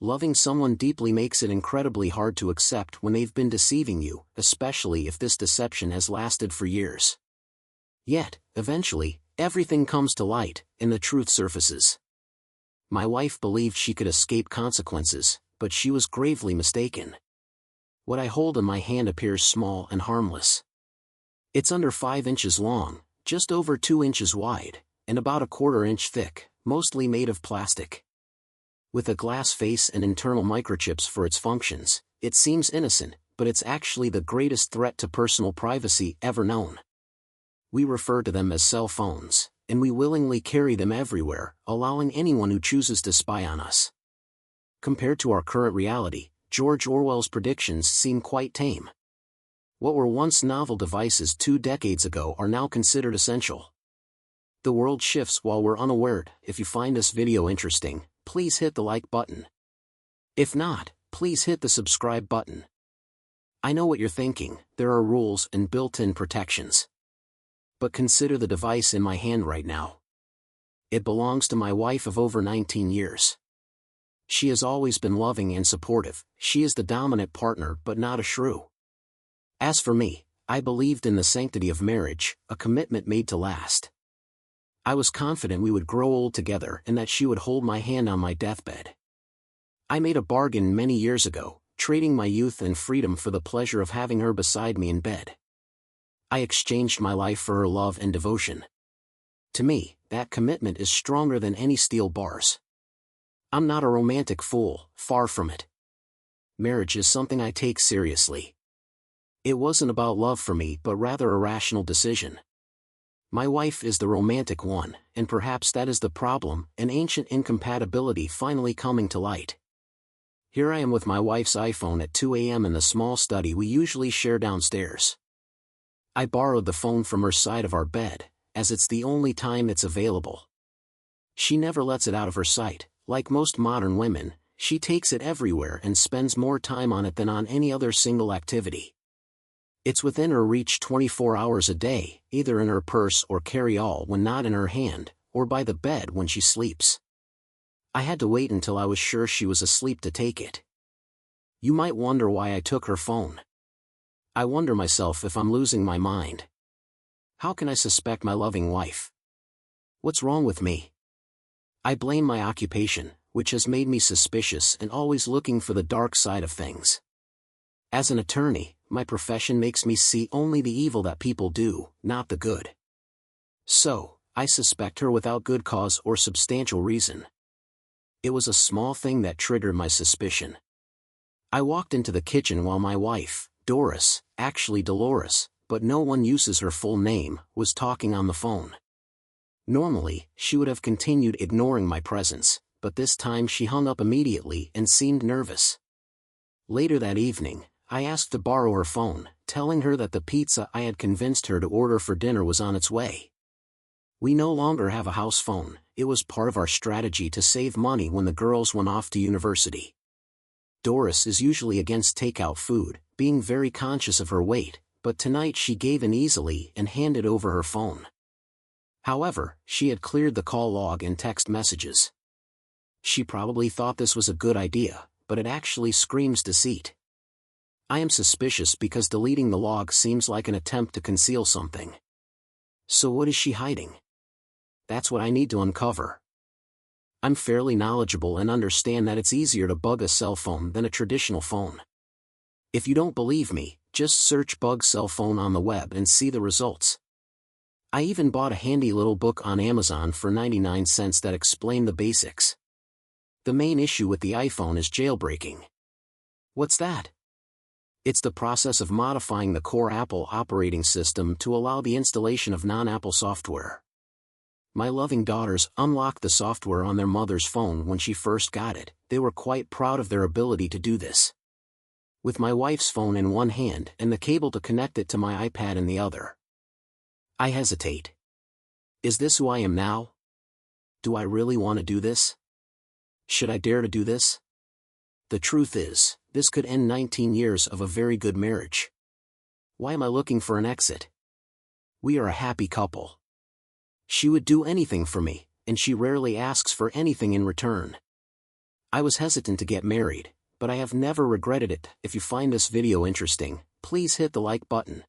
Loving someone deeply makes it incredibly hard to accept when they've been deceiving you, especially if this deception has lasted for years. Yet, eventually, everything comes to light, and the truth surfaces. My wife believed she could escape consequences, but she was gravely mistaken. What I hold in my hand appears small and harmless. It's under 5 inches long, just over 2 inches wide, and about 1/4 inch thick, mostly made of plastic. With a glass face and internal microchips for its functions, it seems innocent, but it's actually the greatest threat to personal privacy ever known. We refer to them as cell phones, and we willingly carry them everywhere, allowing anyone who chooses to spy on us. Compared to our current reality, George Orwell's predictions seem quite tame. What were once novel devices 2 decades ago are now considered essential. The world shifts while we're unaware. If you find this video interesting, please hit the like button. If not, please hit the subscribe button. I know what you're thinking, there are rules and built-in protections. But consider the device in my hand right now. It belongs to my wife of over 19 years. She has always been loving and supportive. She is the dominant partner but not a shrew. As for me, I believed in the sanctity of marriage, a commitment made to last. I was confident we would grow old together and that she would hold my hand on my deathbed. I made a bargain many years ago, trading my youth and freedom for the pleasure of having her beside me in bed. I exchanged my life for her love and devotion. To me, that commitment is stronger than any steel bars. I'm not a romantic fool, far from it. Marriage is something I take seriously. It wasn't about love for me but rather a rational decision. My wife is the romantic one, and perhaps that is the problem, an ancient incompatibility finally coming to light. Here I am with my wife's iPhone at 2 a.m. in the small study we usually share downstairs. I borrowed the phone from her side of our bed, as it's the only time it's available. She never lets it out of her sight. Like most modern women, she takes it everywhere and spends more time on it than on any other single activity. It's within her reach 24 hours a day, either in her purse or carry-all when not in her hand, or by the bed when she sleeps. I had to wait until I was sure she was asleep to take it. You might wonder why I took her phone. I wonder myself if I'm losing my mind. How can I suspect my loving wife? What's wrong with me? I blame my occupation, which has made me suspicious and always looking for the dark side of things. As an attorney, my profession makes me see only the evil that people do, not the good. So, I suspect her without good cause or substantial reason. It was a small thing that triggered my suspicion. I walked into the kitchen while my wife, Doris, actually Dolores, but no one uses her full name, was talking on the phone. Normally, she would have continued ignoring my presence, but this time she hung up immediately and seemed nervous. Later that evening, I asked to borrow her phone, telling her that the pizza I had convinced her to order for dinner was on its way. We no longer have a house phone. It was part of our strategy to save money when the girls went off to university. Doris is usually against takeout food, being very conscious of her weight, but tonight she gave in easily and handed over her phone. However, she had cleared the call log and text messages. She probably thought this was a good idea, but it actually screams deceit. I am suspicious because deleting the log seems like an attempt to conceal something. So what is she hiding? That's what I need to uncover. I'm fairly knowledgeable and understand that it's easier to bug a cell phone than a traditional phone. If you don't believe me, just search bug cell phone on the web and see the results. I even bought a handy little book on Amazon for 99 cents that explained the basics. The main issue with the iPhone is jailbreaking. What's that? It's the process of modifying the core Apple operating system to allow the installation of non-Apple software. My loving daughters unlocked the software on their mother's phone when she first got it. They were quite proud of their ability to do this. With my wife's phone in one hand and the cable to connect it to my iPad in the other. I hesitate. Is this who I am now? Do I really want to do this? Should I dare to do this? The truth is, this could end 19 years of a very good marriage. Why am I looking for an exit? We are a happy couple. She would do anything for me, and she rarely asks for anything in return. I was hesitant to get married, but I have never regretted it. If you find this video interesting, please hit the like button.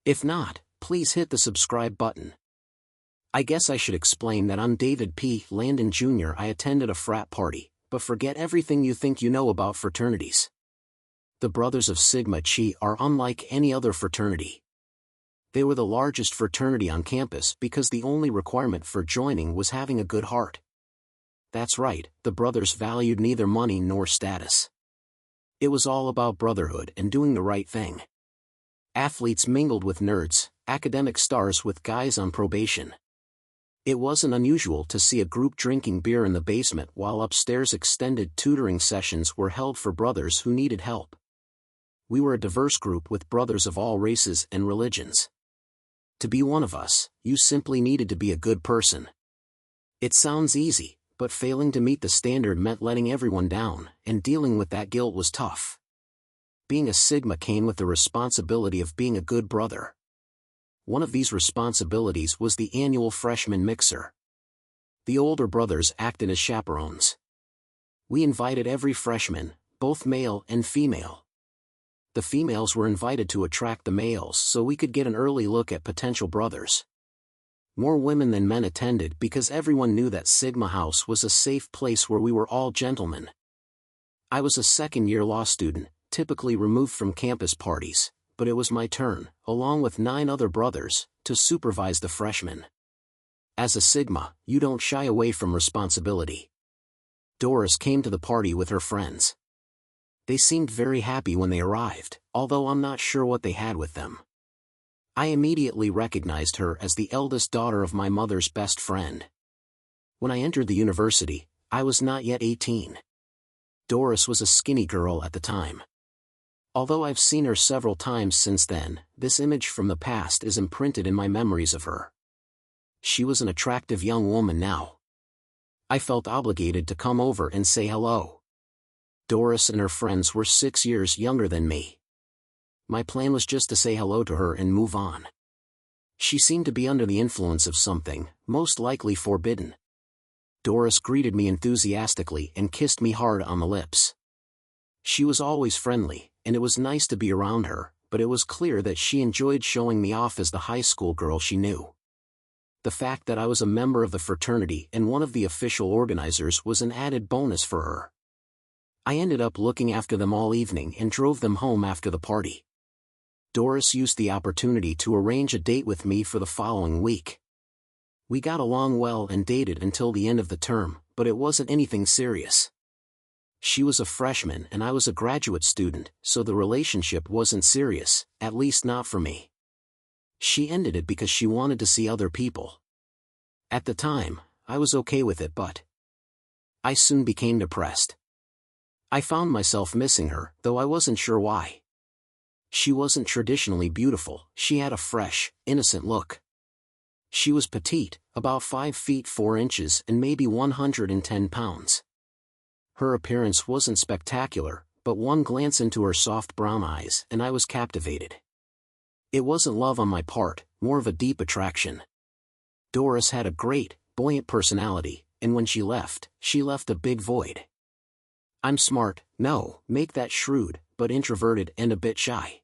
If not, please hit the subscribe button. I guess I should explain that I'm David P. Landon Jr. I attended a frat party, but forget everything you think you know about fraternities. The Brothers of Sigma Chi are unlike any other fraternity. They were the largest fraternity on campus because the only requirement for joining was having a good heart. That's right, the brothers valued neither money nor status. It was all about brotherhood and doing the right thing. Athletes mingled with nerds, academic stars with guys on probation. It wasn't unusual to see a group drinking beer in the basement while upstairs extended tutoring sessions were held for brothers who needed help. We were a diverse group with brothers of all races and religions. To be one of us, you simply needed to be a good person. It sounds easy, but failing to meet the standard meant letting everyone down, and dealing with that guilt was tough. Being a Sigma came with the responsibility of being a good brother. One of these responsibilities was the annual freshman mixer. The older brothers acted as chaperones. We invited every freshman, both male and female. The females were invited to attract the males so we could get an early look at potential brothers. More women than men attended because everyone knew that Sigma House was a safe place where we were all gentlemen. I was a second-year law student, typically removed from campus parties, but it was my turn, along with 9 other brothers, to supervise the freshmen. As a Sigma, you don't shy away from responsibility. Doris came to the party with her friends. They seemed very happy when they arrived, although I'm not sure what they had with them. I immediately recognized her as the eldest daughter of my mother's best friend. When I entered the university, I was not yet 18. Doris was a skinny girl at the time. Although I've seen her several times since then, this image from the past is imprinted in my memories of her. She was an attractive young woman now. I felt obligated to come over and say hello. Doris and her friends were 6 years younger than me. My plan was just to say hello to her and move on. She seemed to be under the influence of something, most likely forbidden. Doris greeted me enthusiastically and kissed me hard on the lips. She was always friendly, and it was nice to be around her, but it was clear that she enjoyed showing me off as the high school girl she knew. The fact that I was a member of the fraternity and one of the official organizers was an added bonus for her. I ended up looking after them all evening and drove them home after the party. Doris used the opportunity to arrange a date with me for the following week. We got along well and dated until the end of the term, but it wasn't anything serious. She was a freshman and I was a graduate student, so the relationship wasn't serious, at least not for me. She ended it because she wanted to see other people. At the time, I was okay with it, but I soon became depressed. I found myself missing her, though I wasn't sure why. She wasn't traditionally beautiful, she had a fresh, innocent look. She was petite, about 5 feet 4 inches and maybe 110 pounds. Her appearance wasn't spectacular, but one glance into her soft brown eyes and I was captivated. It wasn't love on my part, more of a deep attraction. Doris had a great, buoyant personality, and when she left a big void. I'm smart, no, make that shrewd, but introverted and a bit shy.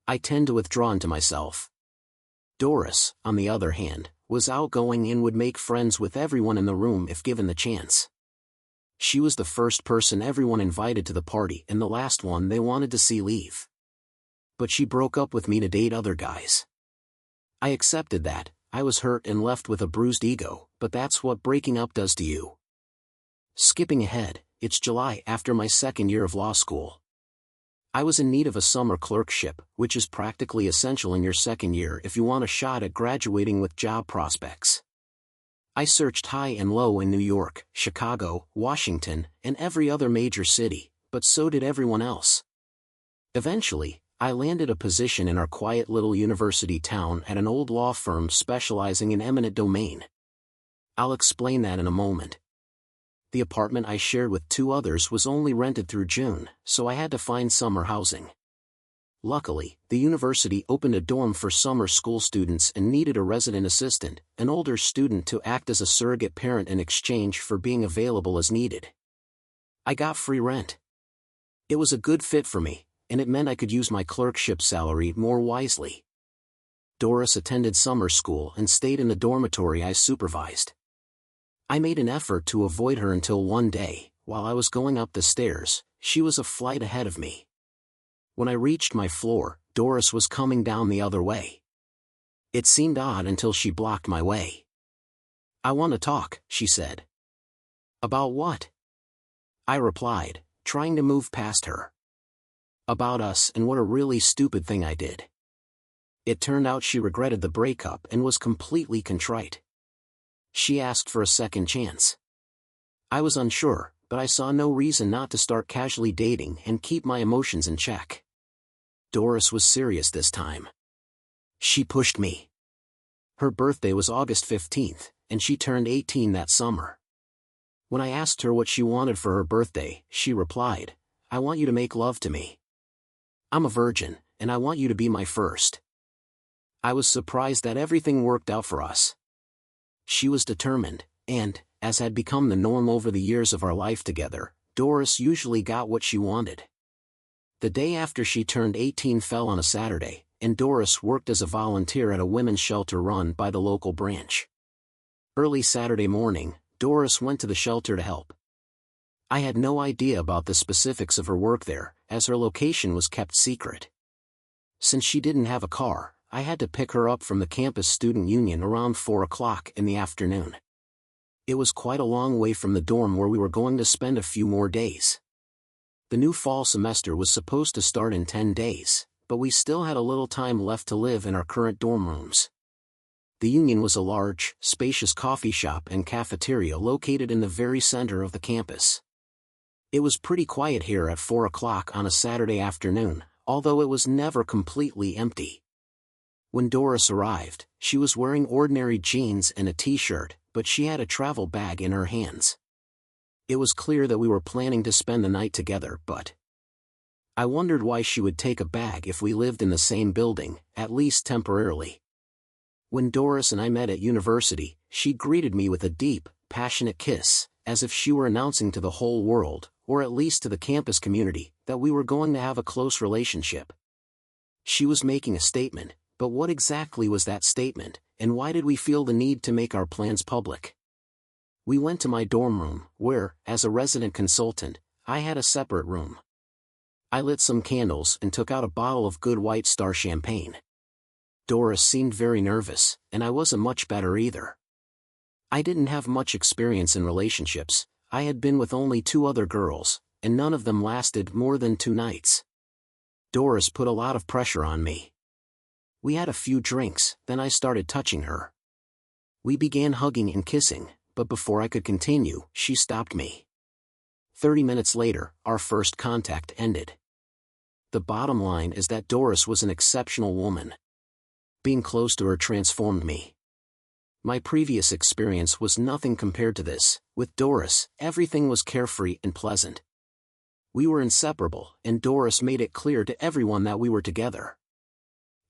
I tend to withdraw into myself. Doris, on the other hand, was outgoing and would make friends with everyone in the room if given the chance. She was the first person everyone invited to the party and the last one they wanted to see leave. But she broke up with me to date other guys. I accepted that. I was hurt and left with a bruised ego, but that's what breaking up does to you. Skipping ahead, it's July after my second year of law school. I was in need of a summer clerkship, which is practically essential in your second year if you want a shot at graduating with job prospects. I searched high and low in New York, Chicago, Washington, and every other major city, but so did everyone else. Eventually, I landed a position in our quiet little university town at an old law firm specializing in eminent domain. I'll explain that in a moment. The apartment I shared with 2 others was only rented through June, so I had to find summer housing. Luckily, the university opened a dorm for summer school students and needed a resident assistant, an older student to act as a surrogate parent in exchange for being available as needed. I got free rent. It was a good fit for me, and it meant I could use my clerkship salary more wisely. Doris attended summer school and stayed in the dormitory I supervised. I made an effort to avoid her until one day, while I was going up the stairs, she was a flight ahead of me. When I reached my floor, Doris was coming down the other way. It seemed odd until she blocked my way. "I want to talk," she said. "About what?" I replied, trying to move past her. "About us and what a really stupid thing I did." It turned out she regretted the breakup and was completely contrite. She asked for a second chance. I was unsure, but I saw no reason not to start casually dating and keep my emotions in check. Doris was serious this time. She pushed me. Her birthday was August 15th, and she turned 18 that summer. When I asked her what she wanted for her birthday, she replied, "I want you to make love to me. I'm a virgin, and I want you to be my first." I was surprised that everything worked out for us. She was determined, and, as had become the norm over the years of our life together, Doris usually got what she wanted. The day after she turned 18 fell on a Saturday, and Doris worked as a volunteer at a women's shelter run by the local branch. Early Saturday morning, Doris went to the shelter to help. I had no idea about the specifics of her work there, as her location was kept secret. Since she didn't have a car, I had to pick her up from the campus student union around 4 o'clock in the afternoon. It was quite a long way from the dorm where we were going to spend a few more days. The new fall semester was supposed to start in 10 days, but we still had a little time left to live in our current dorm rooms. The Union was a large, spacious coffee shop and cafeteria located in the very center of the campus. It was pretty quiet here at 4 o'clock on a Saturday afternoon, although it was never completely empty. When Doris arrived, she was wearing ordinary jeans and a t-shirt, but she had a travel bag in her hands. It was clear that we were planning to spend the night together, but I wondered why she would take a bag if we lived in the same building, at least temporarily. When Doris and I met at university, she greeted me with a deep, passionate kiss, as if she were announcing to the whole world, or at least to the campus community, that we were going to have a close relationship. She was making a statement, but what exactly was that statement, and why did we feel the need to make our plans public? We went to my dorm room, where, as a resident consultant, I had a separate room. I lit some candles and took out a bottle of good White Star champagne. Doris seemed very nervous, and I wasn't much better either. I didn't have much experience in relationships. I had been with only 2 other girls, and none of them lasted more than 2 nights. Doris put a lot of pressure on me. We had a few drinks, then I started touching her. We began hugging and kissing, but before I could continue, she stopped me. 30 minutes later, our first contact ended. The bottom line is that Doris was an exceptional woman. Being close to her transformed me. My previous experience was nothing compared to this. With Doris, everything was carefree and pleasant. We were inseparable, and Doris made it clear to everyone that we were together.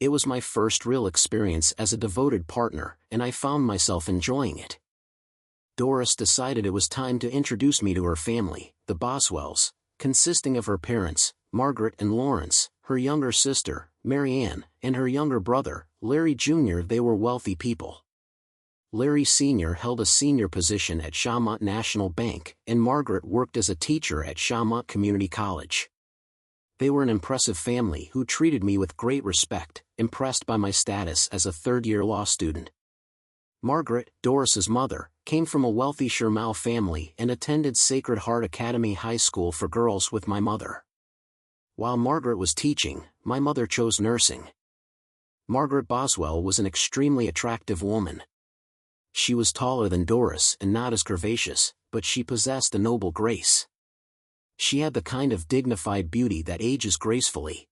It was my first real experience as a devoted partner, and I found myself enjoying it. Doris decided it was time to introduce me to her family, the Boswells, consisting of her parents, Margaret and Lawrence, her younger sister, Mary Ann, and her younger brother, Larry Jr. They were wealthy people. Larry Sr. held a senior position at Shawmut National Bank, and Margaret worked as a teacher at Shawmut Community College. They were an impressive family who treated me with great respect, impressed by my status as a third-year law student. Margaret, Doris's mother, came from a wealthy Shermau family and attended Sacred Heart Academy High School for girls with my mother. While Margaret was teaching, my mother chose nursing. Margaret Boswell was an extremely attractive woman. She was taller than Doris and not as curvaceous, but she possessed a noble grace. She had the kind of dignified beauty that ages gracefully.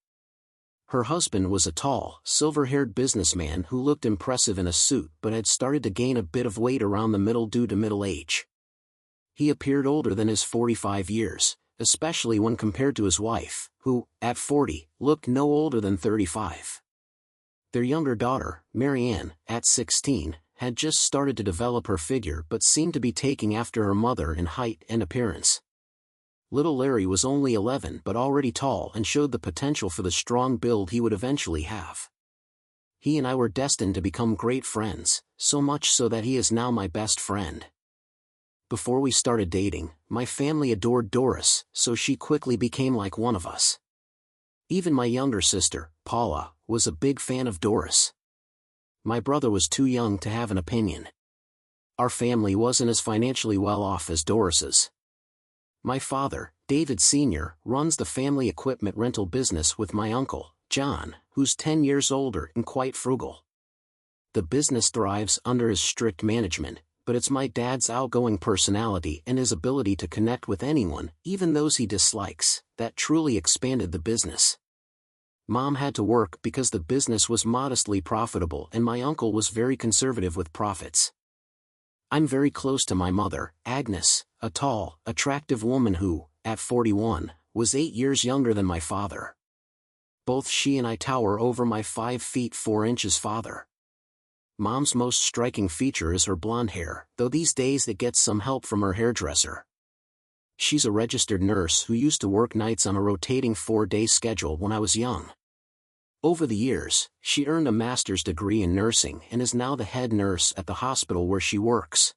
Her husband was a tall, silver-haired businessman who looked impressive in a suit but had started to gain a bit of weight around the middle due to middle age. He appeared older than his 45 years, especially when compared to his wife, who, at 40, looked no older than 35. Their younger daughter, Mary Ann, at 16, had just started to develop her figure but seemed to be taking after her mother in height and appearance. Little Larry was only 11 but already tall and showed the potential for the strong build he would eventually have. He and I were destined to become great friends, so much so that he is now my best friend. Before we started dating, my family adored Doris, so she quickly became like one of us. Even my younger sister, Paula, was a big fan of Doris. My brother was too young to have an opinion. Our family wasn't as financially well off as Doris's. My father, David Sr., runs the family equipment rental business with my uncle, John, who's 10 years older and quite frugal. The business thrives under his strict management, but it's my dad's outgoing personality and his ability to connect with anyone, even those he dislikes, that truly expanded the business. Mom had to work because the business was modestly profitable and my uncle was very conservative with profits. I'm very close to my mother, Agnes, a tall, attractive woman who, at 41, was 8 years younger than my father. Both she and I tower over my 5 feet 4 inches father. Mom's most striking feature is her blonde hair, though these days it gets some help from her hairdresser. She's a registered nurse who used to work nights on a rotating 4-day schedule when I was young. Over the years, she earned a master's degree in nursing and is now the head nurse at the hospital where she works.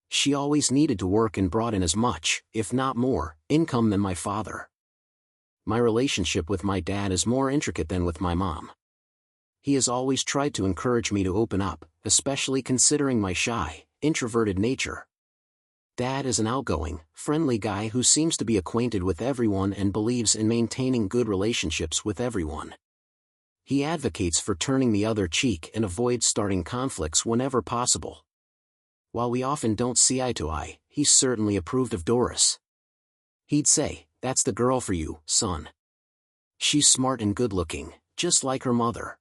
She always needed to work and brought in as much, if not more, income than my father. My relationship with my dad is more intricate than with my mom. He has always tried to encourage me to open up, especially considering my shy, introverted nature. Dad is an outgoing, friendly guy who seems to be acquainted with everyone and believes in maintaining good relationships with everyone. He advocates for turning the other cheek and avoids starting conflicts whenever possible. While we often don't see eye to eye, he certainly approved of Doris. He'd say, "That's the girl for you, son. She's smart and good-looking, just like her mother."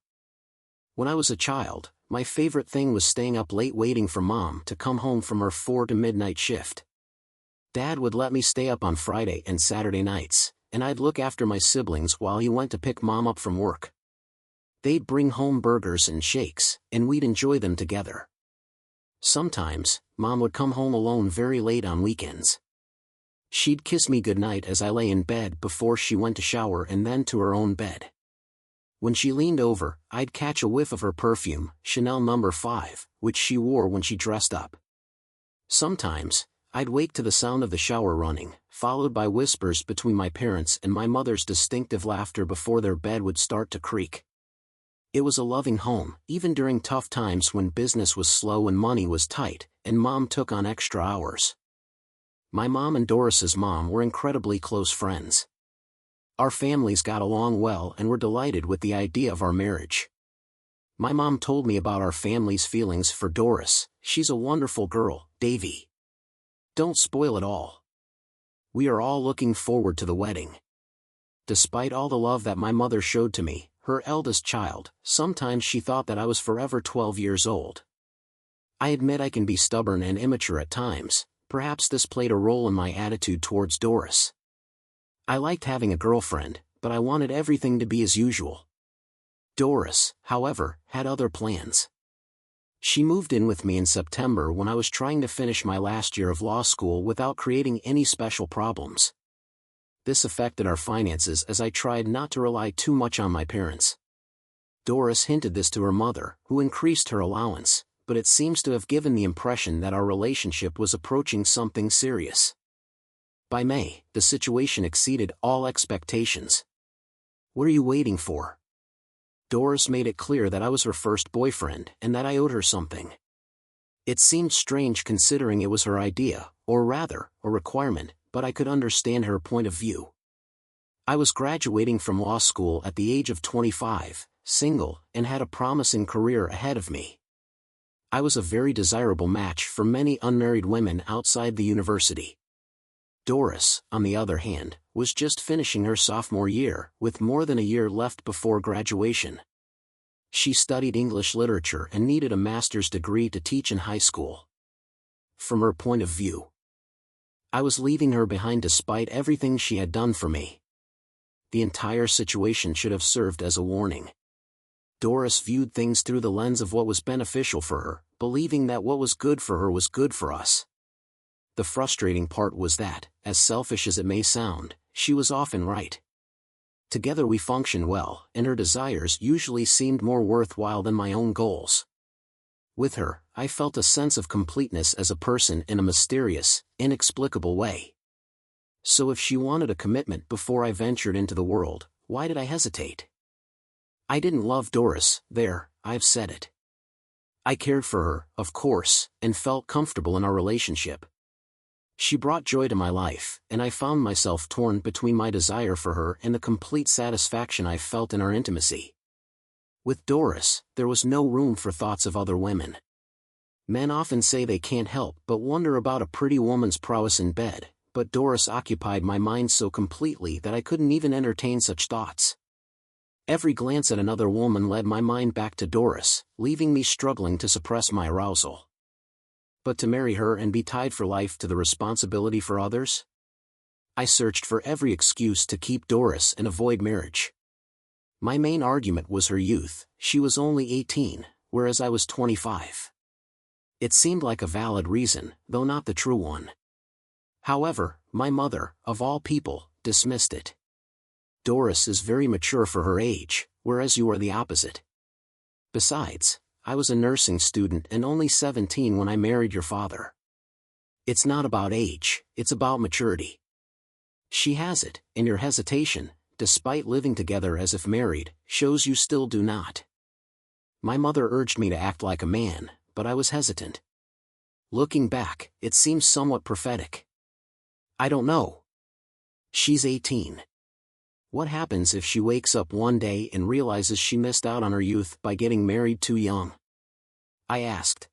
When I was a child, my favorite thing was staying up late waiting for Mom to come home from her 4 to midnight shift. Dad would let me stay up on Friday and Saturday nights, and I'd look after my siblings while he went to pick Mom up from work. They'd bring home burgers and shakes, and we'd enjoy them together. Sometimes, Mom would come home alone very late on weekends. She'd kiss me goodnight as I lay in bed before she went to shower and then to her own bed. When she leaned over, I'd catch a whiff of her perfume, Chanel No. 5, which she wore when she dressed up. Sometimes, I'd wake to the sound of the shower running, followed by whispers between my parents and my mother's distinctive laughter before their bed would start to creak. It was a loving home, even during tough times when business was slow and money was tight, and Mom took on extra hours. My mom and Doris's mom were incredibly close friends. Our families got along well and were delighted with the idea of our marriage. My mom told me about our family's feelings for Doris. "She's a wonderful girl, Davy. Don't spoil it all. We are all looking forward to the wedding." Despite all the love that my mother showed to me, her eldest child, sometimes she thought that I was forever 12 years old. I admit I can be stubborn and immature at times. Perhaps this played a role in my attitude towards Doris. I liked having a girlfriend, but I wanted everything to be as usual. Doris, however, had other plans. She moved in with me in September when I was trying to finish my last year of law school without creating any special problems. This affected our finances as I tried not to rely too much on my parents. Doris hinted this to her mother, who increased her allowance, but it seems to have given the impression that our relationship was approaching something serious. By May, the situation exceeded all expectations. "What are you waiting for?" Doris made it clear that I was her first boyfriend and that I owed her something. It seemed strange considering it was her idea, or rather, a requirement, but I could understand her point of view. I was graduating from law school at the age of 25, single, and had a promising career ahead of me. I was a very desirable match for many unmarried women outside the university. Doris, on the other hand, was just finishing her sophomore year, with more than a year left before graduation. She studied English literature and needed a master's degree to teach in high school. From her point of view, I was leaving her behind despite everything she had done for me. The entire situation should have served as a warning. Doris viewed things through the lens of what was beneficial for her, believing that what was good for her was good for us. The frustrating part was that, as selfish as it may sound, she was often right. Together we functioned well, and her desires usually seemed more worthwhile than my own goals. With her, I felt a sense of completeness as a person in a mysterious, inexplicable way. So if she wanted a commitment before I ventured into the world, why did I hesitate? I didn't love Doris, there, I've said it. I cared for her, of course, and felt comfortable in our relationship. She brought joy to my life, and I found myself torn between my desire for her and the complete satisfaction I felt in our intimacy. With Doris, there was no room for thoughts of other women. Men often say they can't help but wonder about a pretty woman's prowess in bed, but Doris occupied my mind so completely that I couldn't even entertain such thoughts. Every glance at another woman led my mind back to Doris, leaving me struggling to suppress my arousal. But to marry her and be tied for life to the responsibility for others? I searched for every excuse to keep Doris and avoid marriage. My main argument was her youth. She was only 18, whereas I was 25. It seemed like a valid reason, though not the true one. However, my mother, of all people, dismissed it. Doris is very mature for her age, whereas you are the opposite. Besides, I was a nursing student and only 17 when I married your father. It's not about age, it's about maturity. She has it, and your hesitation, despite living together as if married, shows you still do not. My mother urged me to act like a man, but I was hesitant. Looking back, it seems somewhat prophetic. I don't know. She's 18. What happens if she wakes up one day and realizes she missed out on her youth by getting married too young? I asked.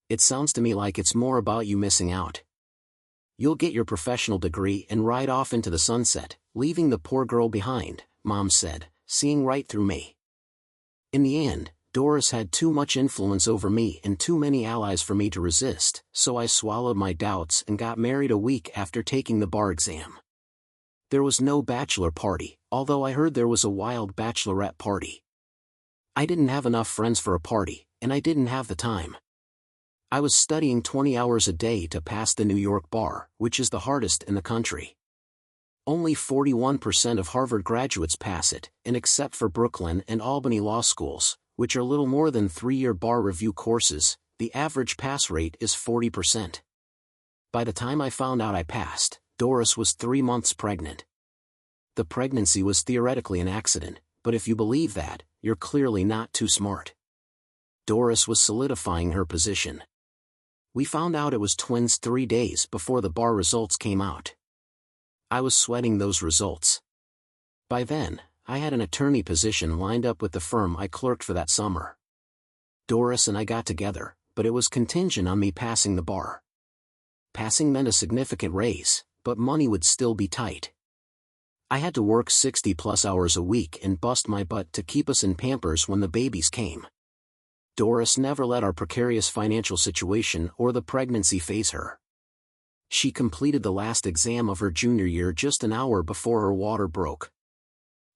It sounds to me like it's more about you missing out. You'll get your professional degree and ride off into the sunset, leaving the poor girl behind, Mom said, seeing right through me. In the end, Doris had too much influence over me and too many allies for me to resist, so I swallowed my doubts and got married a week after taking the bar exam. There was no bachelor party, although I heard there was a wild bachelorette party. I didn't have enough friends for a party, and I didn't have the time. I was studying 20 hours a day to pass the New York bar, which is the hardest in the country. Only 41% of Harvard graduates pass it, and except for Brooklyn and Albany law schools, which are little more than 3-year bar review courses, the average pass rate is 40%. By the time I found out I passed, Doris was 3 months pregnant. The pregnancy was theoretically an accident, but if you believe that, you're clearly not too smart. Doris was solidifying her position. We found out it was twins 3 days before the bar results came out. I was sweating those results. By then, I had an attorney position lined up with the firm I clerked for that summer. Doris and I got together, but it was contingent on me passing the bar. Passing meant a significant raise, but money would still be tight. I had to work 60+ hours a week and bust my butt to keep us in Pampers when the babies came. Doris never let our precarious financial situation or the pregnancy faze her. She completed the last exam of her junior year just an hour before her water broke.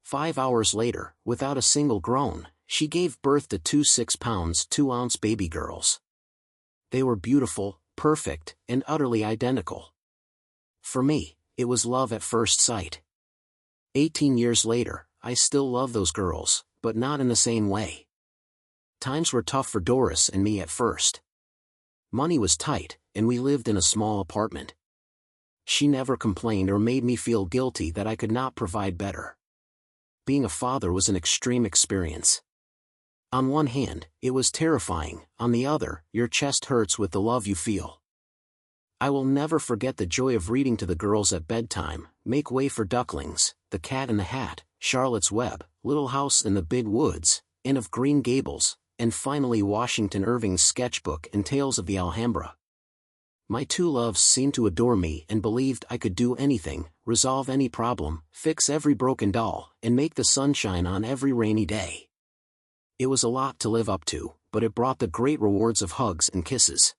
5 hours later, without a single groan, she gave birth to 2 6-pound, 2-ounce baby girls. They were beautiful, perfect, and utterly identical. For me, it was love at first sight. 18 years later, I still love those girls, but not in the same way. Times were tough for Doris and me at first. Money was tight, and we lived in a small apartment. She never complained or made me feel guilty that I could not provide better. Being a father was an extreme experience. On one hand, it was terrifying, on the other, your chest hurts with the love you feel. I will never forget the joy of reading to the girls at bedtime, Make Way for Ducklings, The Cat in the Hat, Charlotte's Web, Little House in the Big Woods, Inn of Green Gables, and finally Washington Irving's sketchbook and Tales of the Alhambra. My two loves seemed to adore me and believed I could do anything, resolve any problem, fix every broken doll, and make the sunshine on every rainy day. It was a lot to live up to, but it brought the great rewards of hugs and kisses.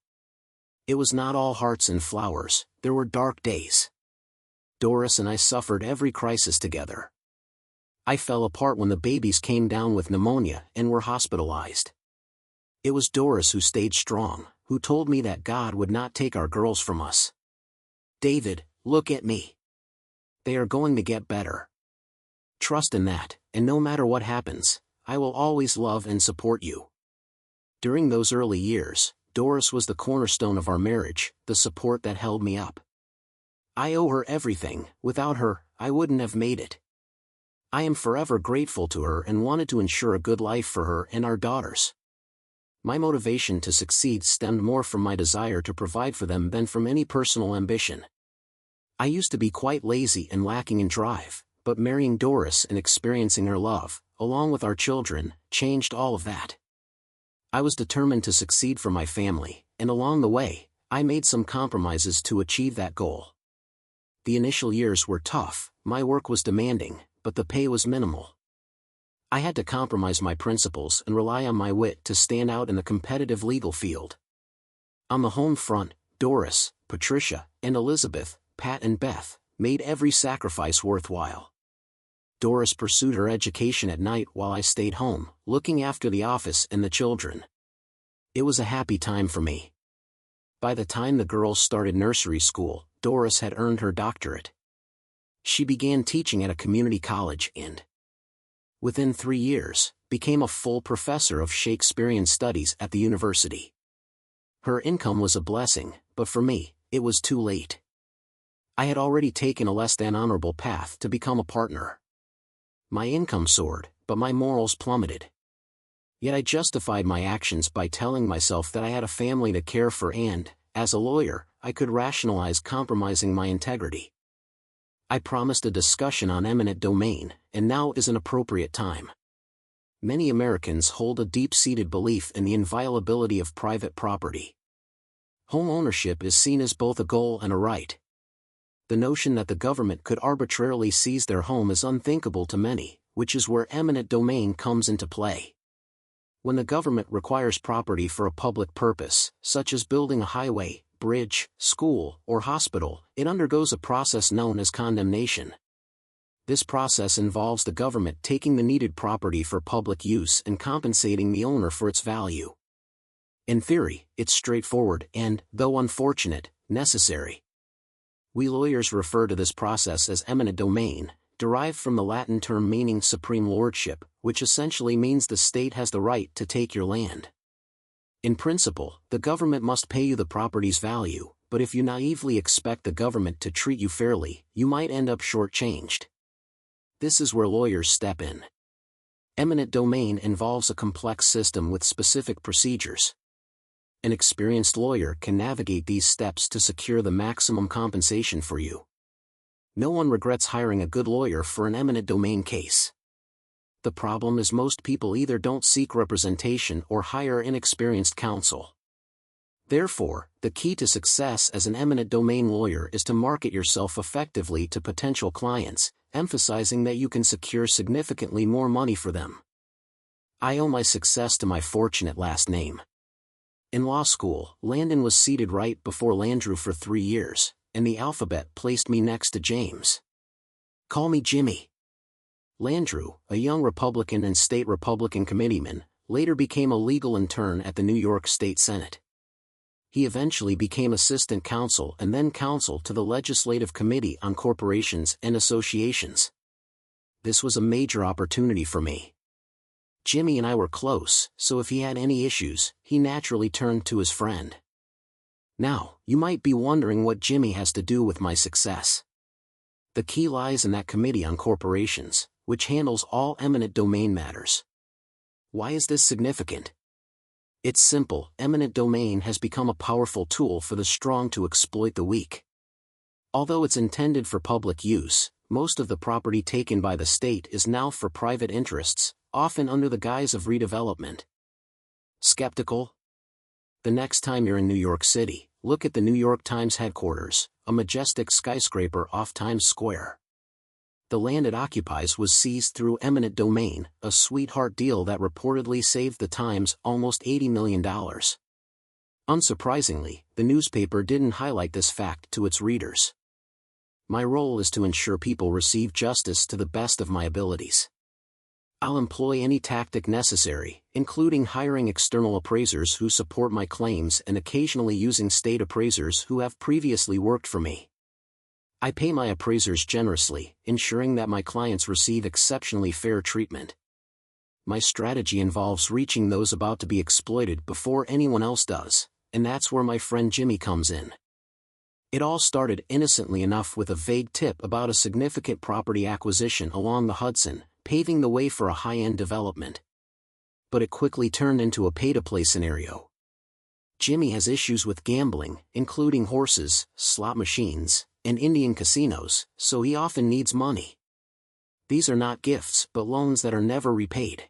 It was not all hearts and flowers, there were dark days. Doris and I suffered every crisis together. I fell apart when the babies came down with pneumonia and were hospitalized. It was Doris who stayed strong, who told me that God would not take our girls from us. David, look at me. They are going to get better. Trust in that, and no matter what happens, I will always love and support you. During those early years, Doris was the cornerstone of our marriage, the support that held me up. I owe her everything. Without her, I wouldn't have made it. I am forever grateful to her and wanted to ensure a good life for her and our daughters. My motivation to succeed stemmed more from my desire to provide for them than from any personal ambition. I used to be quite lazy and lacking in drive, but marrying Doris and experiencing her love, along with our children, changed all of that. I was determined to succeed for my family, and along the way, I made some compromises to achieve that goal. The initial years were tough, my work was demanding, but the pay was minimal. I had to compromise my principles and rely on my wit to stand out in the competitive legal field. On the home front, Doris, Patricia, and Elizabeth, Pat and Beth, made every sacrifice worthwhile. Doris pursued her education at night while I stayed home, looking after the office and the children. It was a happy time for me. By the time the girls started nursery school, Doris had earned her doctorate. She began teaching at a community college and, within 3 years, became a full professor of Shakespearean studies at the university. Her income was a blessing, but for me, it was too late. I had already taken a less than honorable path to become a partner. My income soared, but my morals plummeted. Yet I justified my actions by telling myself that I had a family to care for and, as a lawyer, I could rationalize compromising my integrity. I promised a discussion on eminent domain, and now is an appropriate time. Many Americans hold a deep-seated belief in the inviolability of private property. Home ownership is seen as both a goal and a right. The notion that the government could arbitrarily seize their home is unthinkable to many, which is where eminent domain comes into play. When the government requires property for a public purpose, such as building a highway, bridge, school, or hospital, it undergoes a process known as condemnation. This process involves the government taking the needed property for public use and compensating the owner for its value. In theory, it's straightforward and, though unfortunate, necessary. We lawyers refer to this process as eminent domain, derived from the Latin term meaning supreme lordship, which essentially means the state has the right to take your land. In principle, the government must pay you the property's value, but if you naively expect the government to treat you fairly, you might end up shortchanged. This is where lawyers step in. Eminent domain involves a complex system with specific procedures. An experienced lawyer can navigate these steps to secure the maximum compensation for you. No one regrets hiring a good lawyer for an eminent domain case. The problem is most people either don't seek representation or hire inexperienced counsel. Therefore, the key to success as an eminent domain lawyer is to market yourself effectively to potential clients, emphasizing that you can secure significantly more money for them. I owe my success to my fortunate last name. In law school, Landon was seated right before Landrew for 3 years, and the alphabet placed me next to James. Call me Jimmy. Landrew, a young Republican and state Republican committeeman, later became a legal intern at the New York State Senate. He eventually became assistant counsel and then counsel to the Legislative Committee on Corporations and Associations. This was a major opportunity for me. Jimmy and I were close, so if he had any issues, he naturally turned to his friend. Now, you might be wondering what Jimmy has to do with my success. The key lies in that Committee on Corporations, which handles all eminent domain matters. Why is this significant? It's simple. Eminent domain has become a powerful tool for the strong to exploit the weak. Although it's intended for public use, most of the property taken by the state is now for private interests, often under the guise of redevelopment. Skeptical? The next time you're in New York City, look at the New York Times headquarters, a majestic skyscraper off Times Square. The land it occupies was seized through eminent domain, a sweetheart deal that reportedly saved the Times almost $80 million. Unsurprisingly, the newspaper didn't highlight this fact to its readers. My role is to ensure people receive justice to the best of my abilities. I'll employ any tactic necessary, including hiring external appraisers who support my claims and occasionally using state appraisers who have previously worked for me. I pay my appraisers generously, ensuring that my clients receive exceptionally fair treatment. My strategy involves reaching those about to be exploited before anyone else does, and that's where my friend Jimmy comes in. It all started innocently enough with a vague tip about a significant property acquisition along the Hudson, paving the way for a high-end development. But it quickly turned into a pay-to-play scenario. Jimmy has issues with gambling, including horses, slot machines, and Indian casinos, so he often needs money. These are not gifts but loans that are never repaid.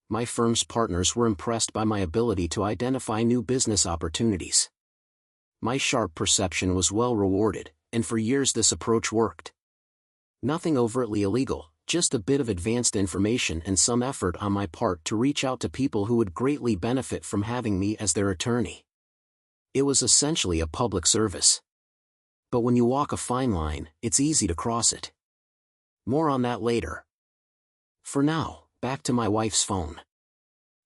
My firm's partners were impressed by my ability to identify new business opportunities. My sharp perception was well rewarded, and for years this approach worked. Nothing overtly illegal, just a bit of advanced information and some effort on my part to reach out to people who would greatly benefit from having me as their attorney. It was essentially a public service. But when you walk a fine line, it's easy to cross it. More on that later. For now, back to my wife's phone.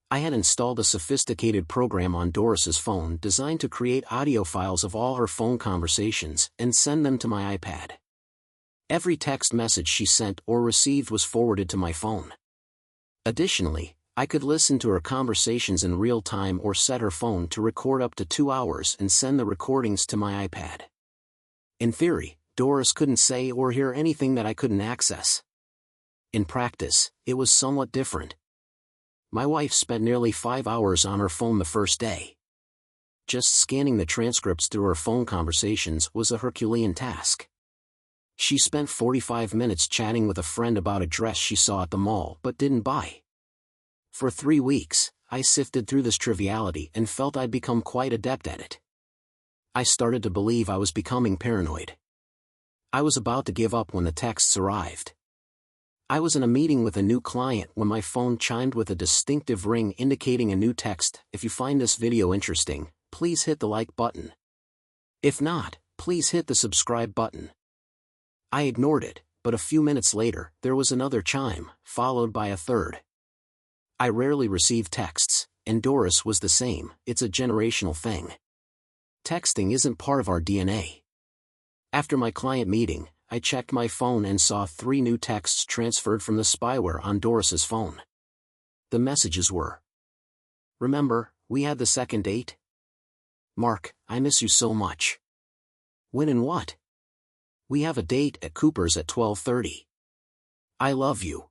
I had installed a sophisticated program on Doris's phone designed to create audio files of all her phone conversations and send them to my iPad. Every text message she sent or received was forwarded to my phone. Additionally, I could listen to her conversations in real time or set her phone to record up to 2 hours and send the recordings to my iPad. In theory, Doris couldn't say or hear anything that I couldn't access. In practice, it was somewhat different. My wife spent nearly 5 hours on her phone the first day. Just scanning the transcripts through her phone conversations was a Herculean task. She spent 45 minutes chatting with a friend about a dress she saw at the mall but didn't buy. For 3 weeks, I sifted through this triviality and felt I'd become quite adept at it. I started to believe I was becoming paranoid. I was about to give up when the texts arrived. I was in a meeting with a new client when my phone chimed with a distinctive ring indicating a new text. If you find this video interesting, please hit the like button. If not, please hit the subscribe button. I ignored it, but a few minutes later, there was another chime, followed by a third. I rarely receive texts, and Doris was the same. It's a generational thing. Texting isn't part of our DNA. After my client meeting, I checked my phone and saw 3 new texts transferred from the spyware on Doris's phone. The messages were: "Remember, we had the second date? Mark, I miss you so much. When and what? We have a date at Cooper's at 12:30. I love you."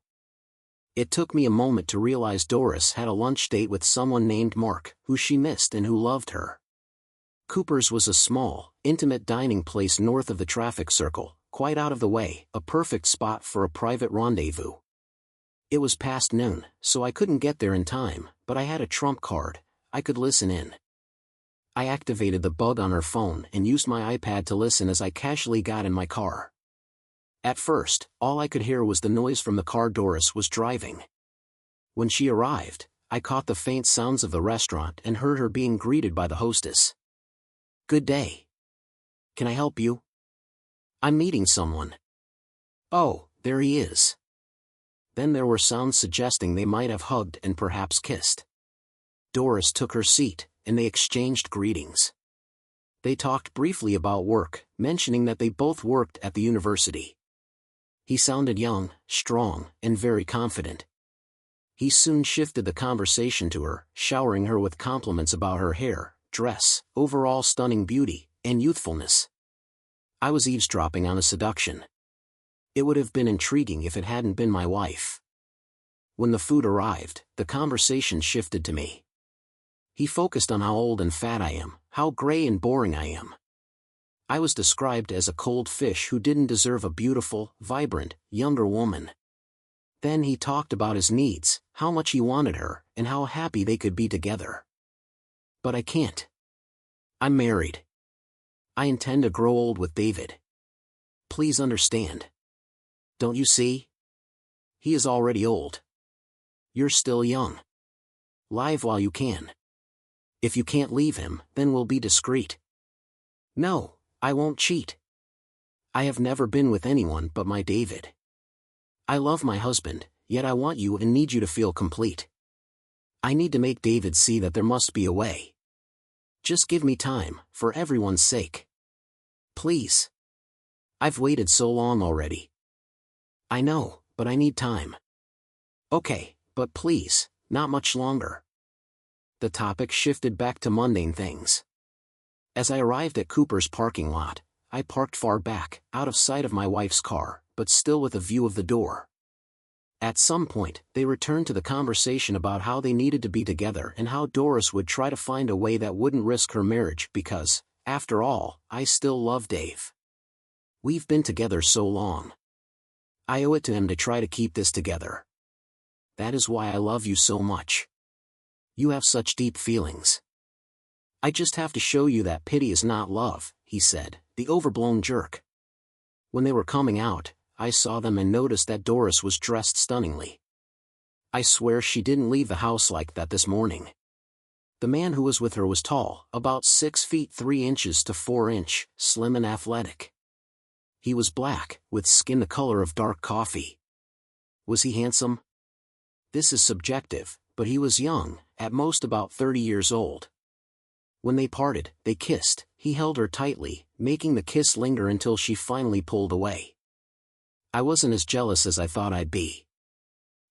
It took me a moment to realize Doris had a lunch date with someone named Mark, who she missed and who loved her. Cooper's was a small, intimate dining place north of the traffic circle, quite out of the way, a perfect spot for a private rendezvous. It was past noon, so I couldn't get there in time, but I had a trump card. I could listen in. I activated the bug on her phone and used my iPad to listen as I casually got in my car. At first, all I could hear was the noise from the car Doris was driving. When she arrived, I caught the faint sounds of the restaurant and heard her being greeted by the hostess. "Good day. Can I help you? I'm meeting someone." "Oh, there he is." Then there were sounds suggesting they might have hugged and perhaps kissed. Doris took her seat, and they exchanged greetings. They talked briefly about work, mentioning that they both worked at the university. He sounded young, strong, and very confident. He soon shifted the conversation to her, showering her with compliments about her hair, dress, overall stunning beauty, and youthfulness. I was eavesdropping on a seduction. It would have been intriguing if it hadn't been my wife. When the food arrived, the conversation shifted to me. He focused on how old and fat I am, how gray and boring I am. I was described as a cold fish who didn't deserve a beautiful, vibrant, younger woman. Then he talked about his needs, how much he wanted her, and how happy they could be together. But I can't. I'm married. I intend to grow old with David. Please understand. Don't you see? He is already old. You're still young. Live while you can. If you can't leave him, then we'll be discreet. No, I won't cheat. I have never been with anyone but my David. I love my husband, yet I want you and need you to feel complete. I need to make David see that there must be a way. Just give me time, for everyone's sake. Please. I've waited so long already. I know, but I need time. Okay, but please, not much longer. The topic shifted back to mundane things. As I arrived at Cooper's parking lot, I parked far back, out of sight of my wife's car, but still with a view of the door. At some point, they returned to the conversation about how they needed to be together and how Doris would try to find a way that wouldn't risk her marriage because, after all, I still love Dave. We've been together so long. I owe it to him to try to keep this together. That is why I love you so much. You have such deep feelings. I just have to show you that pity is not love, he said, the overblown jerk. When they were coming out, I saw them and noticed that Doris was dressed stunningly. I swear she didn't leave the house like that this morning. The man who was with her was tall, about 6 feet 3 inches to 4 inch, slim and athletic. He was black, with skin the color of dark coffee. Was he handsome? This is subjective, but he was young, at most about 30 years old. When they parted, they kissed. He held her tightly, making the kiss linger until she finally pulled away. I wasn't as jealous as I thought I'd be.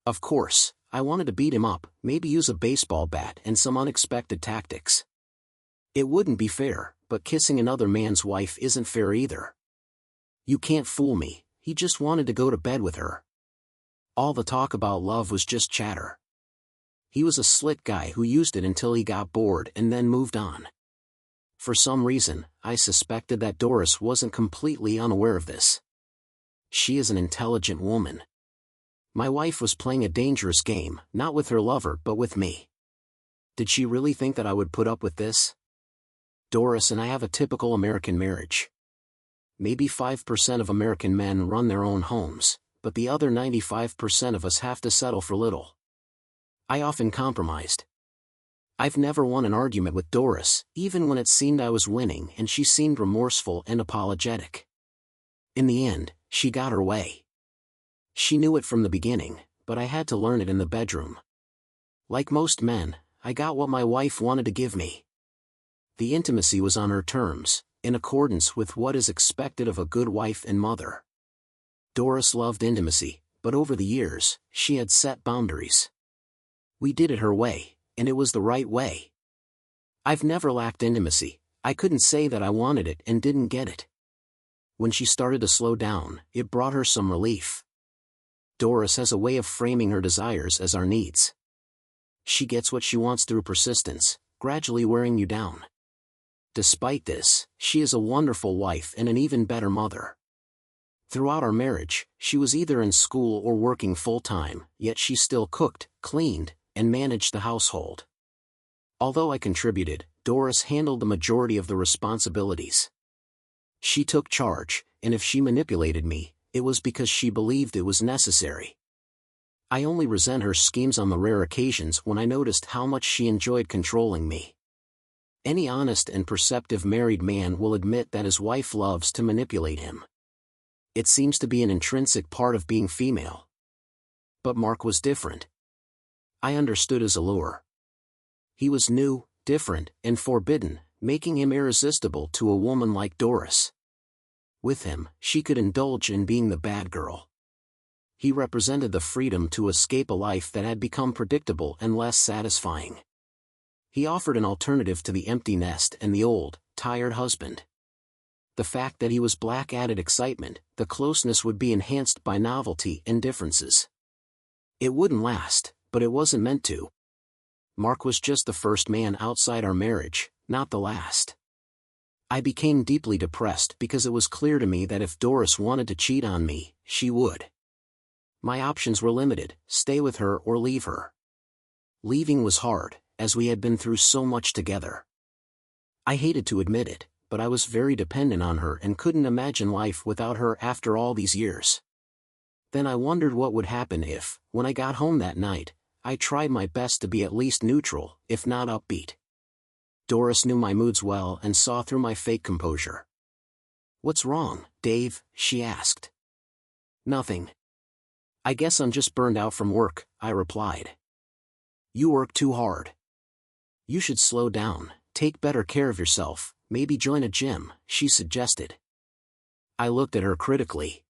Of course, I wanted to beat him up, maybe use a baseball bat and some unexpected tactics. It wouldn't be fair, but kissing another man's wife isn't fair either. You can't fool me, he just wanted to go to bed with her. All the talk about love was just chatter. He was a slick guy who used it until he got bored and then moved on. For some reason, I suspected that Doris wasn't completely unaware of this. She is an intelligent woman. My wife was playing a dangerous game, not with her lover but with me. Did she really think that I would put up with this? Doris and I have a typical American marriage. Maybe 5% of American men run their own homes, but the other 95% of us have to settle for little. I often compromised. I've never won an argument with Doris, even when it seemed I was winning and she seemed remorseful and apologetic. In the end, she got her way. She knew it from the beginning, but I had to learn it in the bedroom. Like most men, I got what my wife wanted to give me. The intimacy was on her terms, in accordance with what is expected of a good wife and mother. Doris loved intimacy, but over the years, she had set boundaries. We did it her way, and it was the right way. I've never lacked intimacy. I couldn't say that I wanted it and didn't get it. When she started to slow down, it brought her some relief. Doris has a way of framing her desires as our needs. She gets what she wants through persistence, gradually wearing you down. Despite this, she is a wonderful wife and an even better mother. Throughout our marriage, she was either in school or working full-time, yet she still cooked, cleaned, and managed the household. Although I contributed, Doris handled the majority of the responsibilities. She took charge, and if she manipulated me, it was because she believed it was necessary. I only resent her schemes on the rare occasions when I noticed how much she enjoyed controlling me. Any honest and perceptive married man will admit that his wife loves to manipulate him. It seems to be an intrinsic part of being female. But Mark was different. I understood his allure. He was new, different, and forbidden, making him irresistible to a woman like Doris. With him, she could indulge in being the bad girl. He represented the freedom to escape a life that had become predictable and less satisfying. He offered an alternative to the empty nest and the old, tired husband. The fact that he was black added excitement. The closeness would be enhanced by novelty and differences. It wouldn't last, but it wasn't meant to. Mark was just the first man outside our marriage, not the last. I became deeply depressed because it was clear to me that if Doris wanted to cheat on me, she would. My options were limited: stay with her or leave her. Leaving was hard, as we had been through so much together. I hated to admit it, but I was very dependent on her and couldn't imagine life without her after all these years. Then I wondered what would happen if, when I got home that night, I tried my best to be at least neutral, if not upbeat. Doris knew my moods well and saw through my fake composure. "What's wrong, Dave?" she asked. "Nothing. I guess I'm just burned out from work," I replied. "You work too hard. You should slow down, take better care of yourself, maybe join a gym," she suggested. I looked at her critically.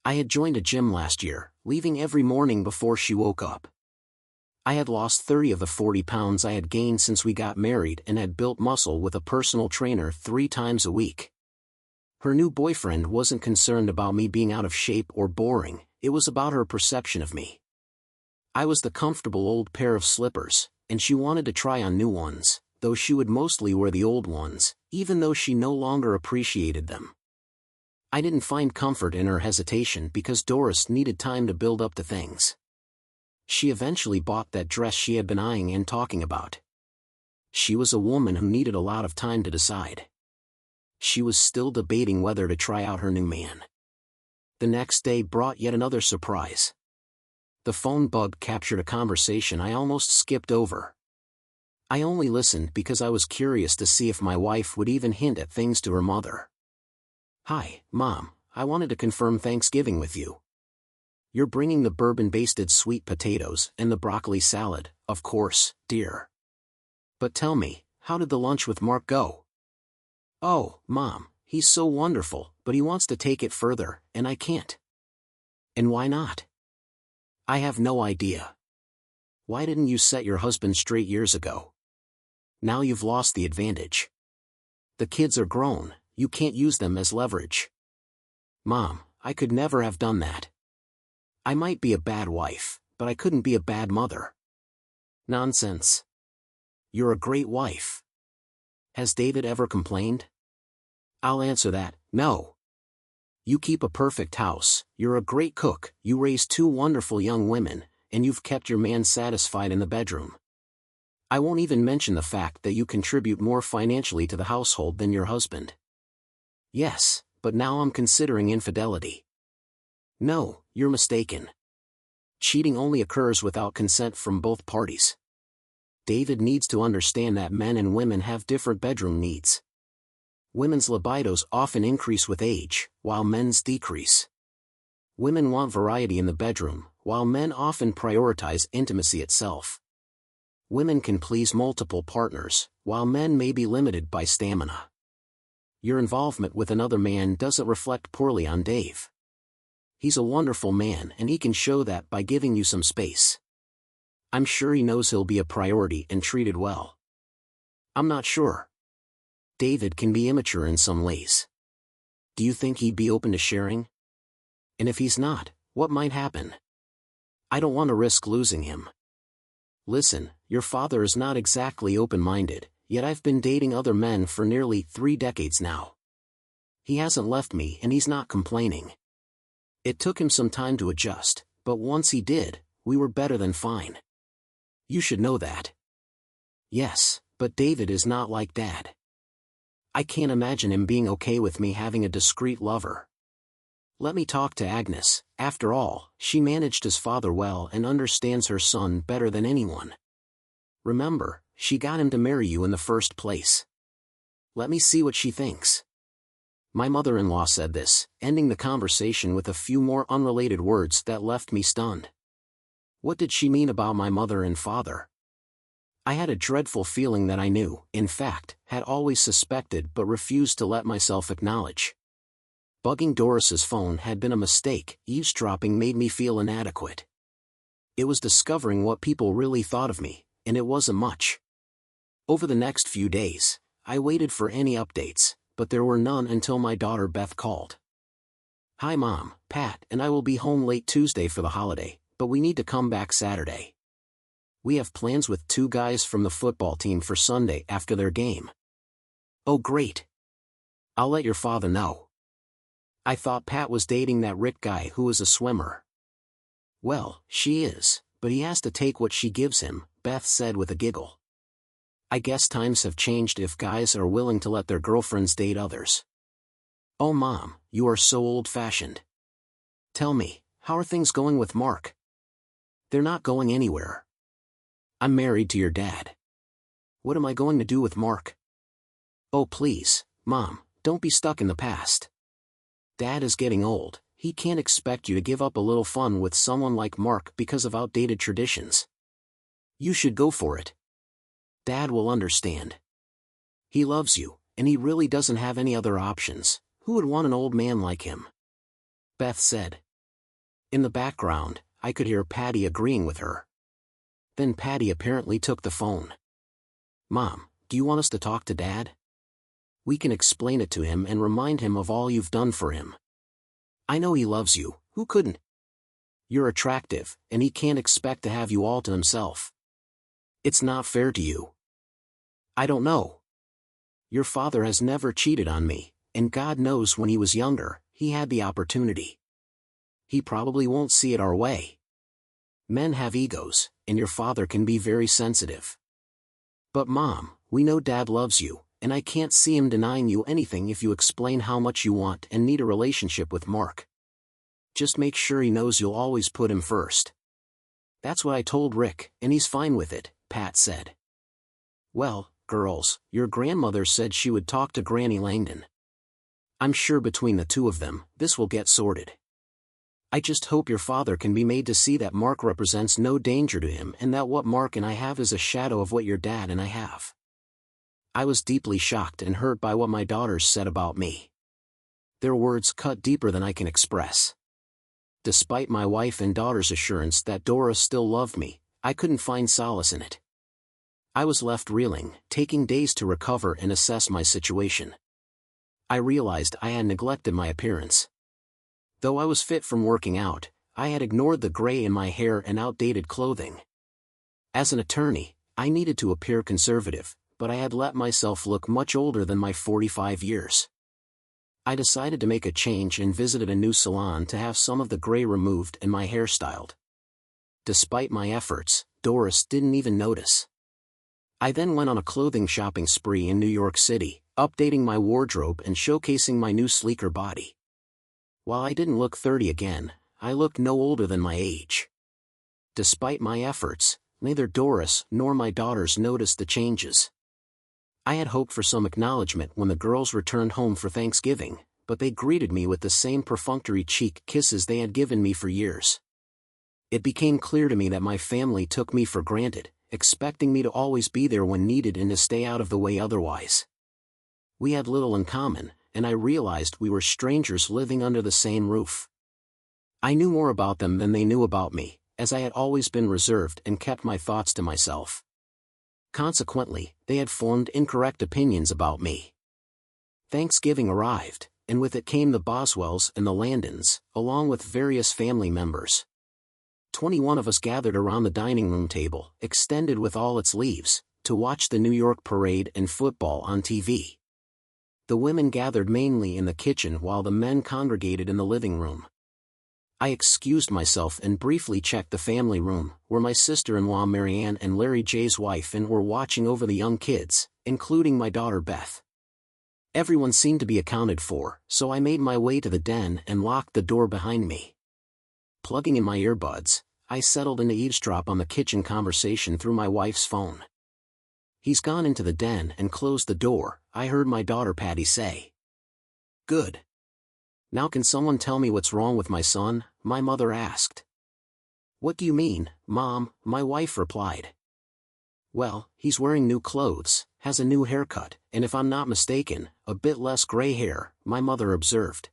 I had joined a gym last year, leaving every morning before she woke up. I had lost 30 of the 40 pounds I had gained since we got married and had built muscle with a personal trainer 3 times a week. Her new boyfriend wasn't concerned about me being out of shape or boring, it was about her perception of me. I was the comfortable old pair of slippers, and she wanted to try on new ones, though she would mostly wear the old ones, even though she no longer appreciated them. I didn't find comfort in her hesitation because Doris needed time to build up to things. She eventually bought that dress she had been eyeing and talking about. She was a woman who needed a lot of time to decide. She was still debating whether to try out her new man. The next day brought yet another surprise. The phone bug captured a conversation I almost skipped over. I only listened because I was curious to see if my wife would even hint at things to her mother. "Hi, Mom, I wanted to confirm Thanksgiving with you. You're bringing the bourbon-basted sweet potatoes and the broccoli salad, of course, dear. But tell me, how did the lunch with Mark go?" "Oh, Mom, he's so wonderful, but he wants to take it further, and I can't." "And why not?" "I have no idea. Why didn't you set your husband straight years ago? Now you've lost the advantage. The kids are grown, you can't use them as leverage." "Mom, I could never have done that. I might be a bad wife, but I couldn't be a bad mother." "Nonsense. You're a great wife. Has David ever complained?" "I'll answer that, no. You keep a perfect house, you're a great cook, you raise 2 wonderful young women, and you've kept your man satisfied in the bedroom. I won't even mention the fact that you contribute more financially to the household than your husband." "Yes, but now I'm considering infidelity." "No, you're mistaken. Cheating only occurs without consent from both parties. David needs to understand that men and women have different bedroom needs. Women's libidos often increase with age, while men's decrease. Women want variety in the bedroom, while men often prioritize intimacy itself. Women can please multiple partners, while men may be limited by stamina. Your involvement with another man doesn't reflect poorly on Dave. He's a wonderful man and he can show that by giving you some space. I'm sure he knows he'll be a priority and treated well." "I'm not sure. David can be immature in some ways. Do you think he'd be open to sharing? And if he's not, what might happen? I don't want to risk losing him. Listen, your father is not exactly open-minded, yet I've been dating other men for nearly 3 decades now. He hasn't left me and he's not complaining. It took him some time to adjust, but once he did, we were better than fine. You should know that." "Yes, but David is not like Dad. I can't imagine him being okay with me having a discreet lover. Let me talk to Agnes, after all, she managed his father well and understands her son better than anyone. Remember, she got him to marry you in the first place. Let me see what she thinks." My mother-in-law said this, ending the conversation with a few more unrelated words that left me stunned. What did she mean about my mother and father? I had a dreadful feeling that I knew, in fact, had always suspected but refused to let myself acknowledge. Bugging Doris's phone had been a mistake, eavesdropping made me feel inadequate. It was discovering what people really thought of me, and it wasn't much. Over the next few days, I waited for any updates, but there were none until my daughter Beth called. "Hi Mom, Pat and I will be home late Tuesday for the holiday, but we need to come back Saturday. We have plans with 2 guys from the football team for Sunday after their game." "Oh great. I'll let your father know. I thought Pat was dating that Rick guy who is a swimmer." "Well, she is, but he has to take what she gives him," Beth said with a giggle. "I guess times have changed if guys are willing to let their girlfriends date others." "Oh Mom, you are so old-fashioned. Tell me, how are things going with Mark?" "They're not going anywhere. I'm married to your dad. What am I going to do with Mark?" "Oh please, Mom, don't be stuck in the past. Dad is getting old, he can't expect you to give up a little fun with someone like Mark because of outdated traditions. You should go for it. Dad will understand. He loves you, and he really doesn't have any other options, Who would want an old man like him? Beth said. In the background, I could hear Patty agreeing with her. Then Patty apparently took the phone. Mom, do you want us to talk to Dad? We can explain it to him and remind him of all you've done for him. I know he loves you, who couldn't? You're attractive, and he can't expect to have you all to himself. It's not fair to you. I don't know. Your father has never cheated on me, and God knows when he was younger, he had the opportunity. He probably won't see it our way. Men have egos, and your father can be very sensitive. But Mom, we know Dad loves you, and I can't see him denying you anything if you explain how much you want and need a relationship with Mark. Just make sure he knows you'll always put him first. That's what I told Rick, and he's fine with it, Pat said. Well, girls, your grandmother said she would talk to Granny Langdon. I'm sure between the two of them, this will get sorted. I just hope your father can be made to see that Mark represents no danger to him and that what Mark and I have is a shadow of what your dad and I have. I was deeply shocked and hurt by what my daughters said about me. Their words cut deeper than I can express. Despite my wife and daughter's assurance that Dora still loved me, I couldn't find solace in it. I was left reeling, taking days to recover and assess my situation. I realized I had neglected my appearance. Though I was fit from working out, I had ignored the gray in my hair and outdated clothing. As an attorney, I needed to appear conservative, but I had let myself look much older than my 45 years. I decided to make a change and visited a new salon to have some of the gray removed and my hair styled. Despite my efforts, Doris didn't even notice. I then went on a clothing shopping spree in New York City, updating my wardrobe and showcasing my new sleeker body. While I didn't look 30 again, I looked no older than my age. Despite my efforts, neither Doris nor my daughters noticed the changes. I had hoped for some acknowledgement when the girls returned home for Thanksgiving, but they greeted me with the same perfunctory cheek kisses they had given me for years. It became clear to me that my family took me for granted, expecting me to always be there when needed and to stay out of the way otherwise. We had little in common, and I realized we were strangers living under the same roof. I knew more about them than they knew about me, as I had always been reserved and kept my thoughts to myself. Consequently, they had formed incorrect opinions about me. Thanksgiving arrived, and with it came the Boswells and the Landons, along with various family members. 21 of us gathered around the dining room table, extended with all its leaves, to watch the New York parade and football on TV. The women gathered mainly in the kitchen while the men congregated in the living room. I excused myself and briefly checked the family room, where my sister-in-law Marianne and Larry J's wife were watching over the young kids, including my daughter Beth. Everyone seemed to be accounted for, so I made my way to the den and locked the door behind me. Plugging in my earbuds, I settled in to eavesdrop on the kitchen conversation through my wife's phone. "He's gone into the den and closed the door," I heard my daughter Patty say. "Good. Now can someone tell me what's wrong with my son?" my mother asked. "What do you mean, Mom?" my wife replied. "Well, he's wearing new clothes, has a new haircut, and if I'm not mistaken, a bit less gray hair," my mother observed.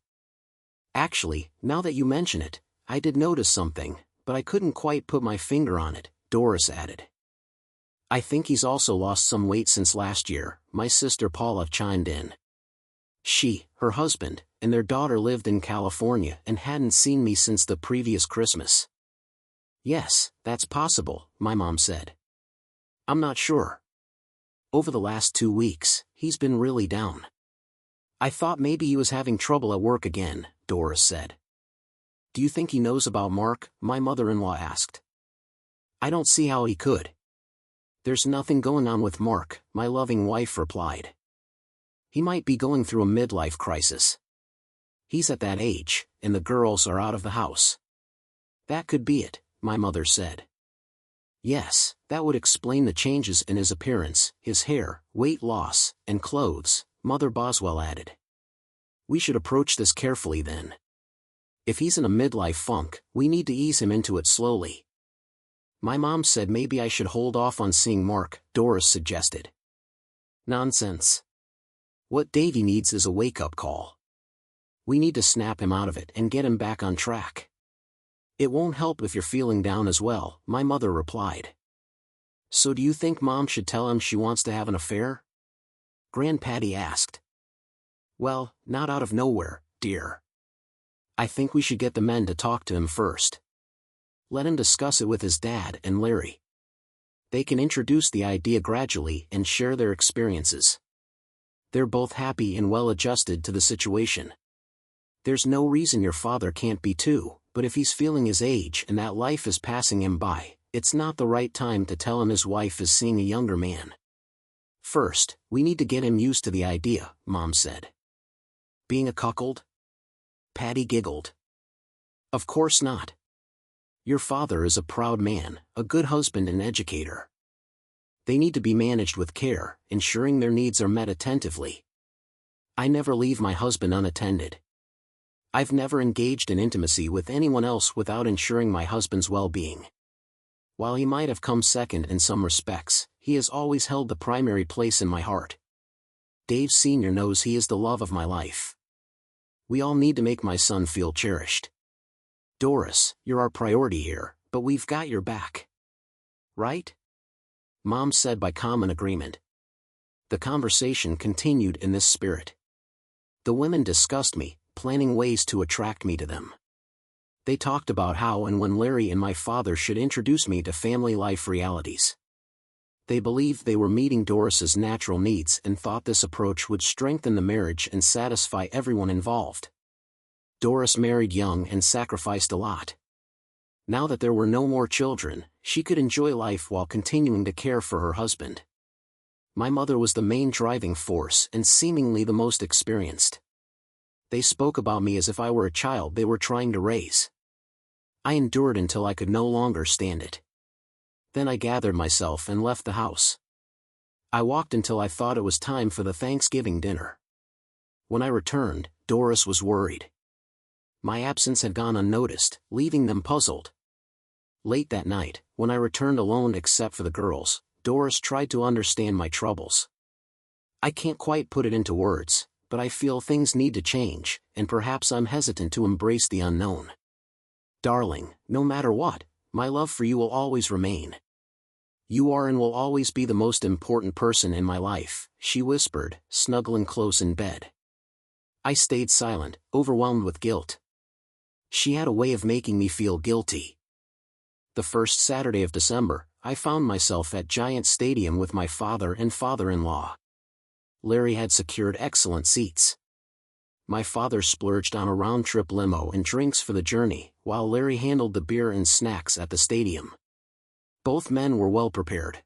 "Actually, now that you mention it, I did notice something, but I couldn't quite put my finger on it," Doris added. "I think he's also lost some weight since last year," my sister Paula chimed in. She, her husband, and their daughter lived in California and hadn't seen me since the previous Christmas. "Yes, that's possible," my mom said. "I'm not sure. Over the last 2 weeks, he's been really down. I thought maybe he was having trouble at work again," Doris said. "Do you think he knows about Mark?" my mother-in-law asked. "I don't see how he could. There's nothing going on with Mark," my loving wife replied. "He might be going through a midlife crisis. He's at that age, and the girls are out of the house." "That could be it," my mother said. "Yes, that would explain the changes in his appearance, his hair, weight loss, and clothes," Mother Boswell added. "We should approach this carefully then. If he's in a midlife funk, we need to ease him into it slowly." "My mom said maybe I should hold off on seeing Mark," Doris suggested. "Nonsense. What Davy needs is a wake-up call. We need to snap him out of it and get him back on track. It won't help if you're feeling down as well, my mother replied. So do you think Mom should tell him she wants to have an affair? Grandpatty asked. Well, not out of nowhere, dear. I think we should get the men to talk to him first. Let him discuss it with his dad and Larry. They can introduce the idea gradually and share their experiences. They're both happy and well adjusted to the situation. There's no reason your father can't be too, but if he's feeling his age and that life is passing him by, it's not the right time to tell him his wife is seeing a younger man. First, we need to get him used to the idea, Mom said. Being a cuckold? Patty giggled. Of course not. Your father is a proud man, a good husband and educator. They need to be managed with care, ensuring their needs are met attentively. I never leave my husband unattended. I've never engaged in intimacy with anyone else without ensuring my husband's well-being. While he might have come second in some respects, he has always held the primary place in my heart. Dave Sr. knows he is the love of my life. We all need to make my son feel cherished. Doris, you're our priority here, but we've got your back. Right? Mom said by common agreement. The conversation continued in this spirit. The women discussed me, planning ways to attract me to them. They talked about how and when Larry and my father should introduce me to family life realities. They believed they were meeting Doris's natural needs and thought this approach would strengthen the marriage and satisfy everyone involved. Doris married young and sacrificed a lot. Now that there were no more children, she could enjoy life while continuing to care for her husband. My mother was the main driving force and seemingly the most experienced. They spoke about me as if I were a child they were trying to raise. I endured until I could no longer stand it. Then I gathered myself and left the house. I walked until I thought it was time for the Thanksgiving dinner. When I returned, Doris was worried. My absence had gone unnoticed, leaving them puzzled. Late that night, when I returned alone except for the girls, Doris tried to understand my troubles. I can't quite put it into words, but I feel things need to change, and perhaps I'm hesitant to embrace the unknown. Darling, no matter what, my love for you will always remain. You are and will always be the most important person in my life, she whispered, snuggling close in bed. I stayed silent, overwhelmed with guilt. She had a way of making me feel guilty. The first Saturday of December, I found myself at Giant Stadium with my father and father-in-law. Larry had secured excellent seats. My father splurged on a round-trip limo and drinks for the journey, while Larry handled the beer and snacks at the stadium. Both men were well prepared.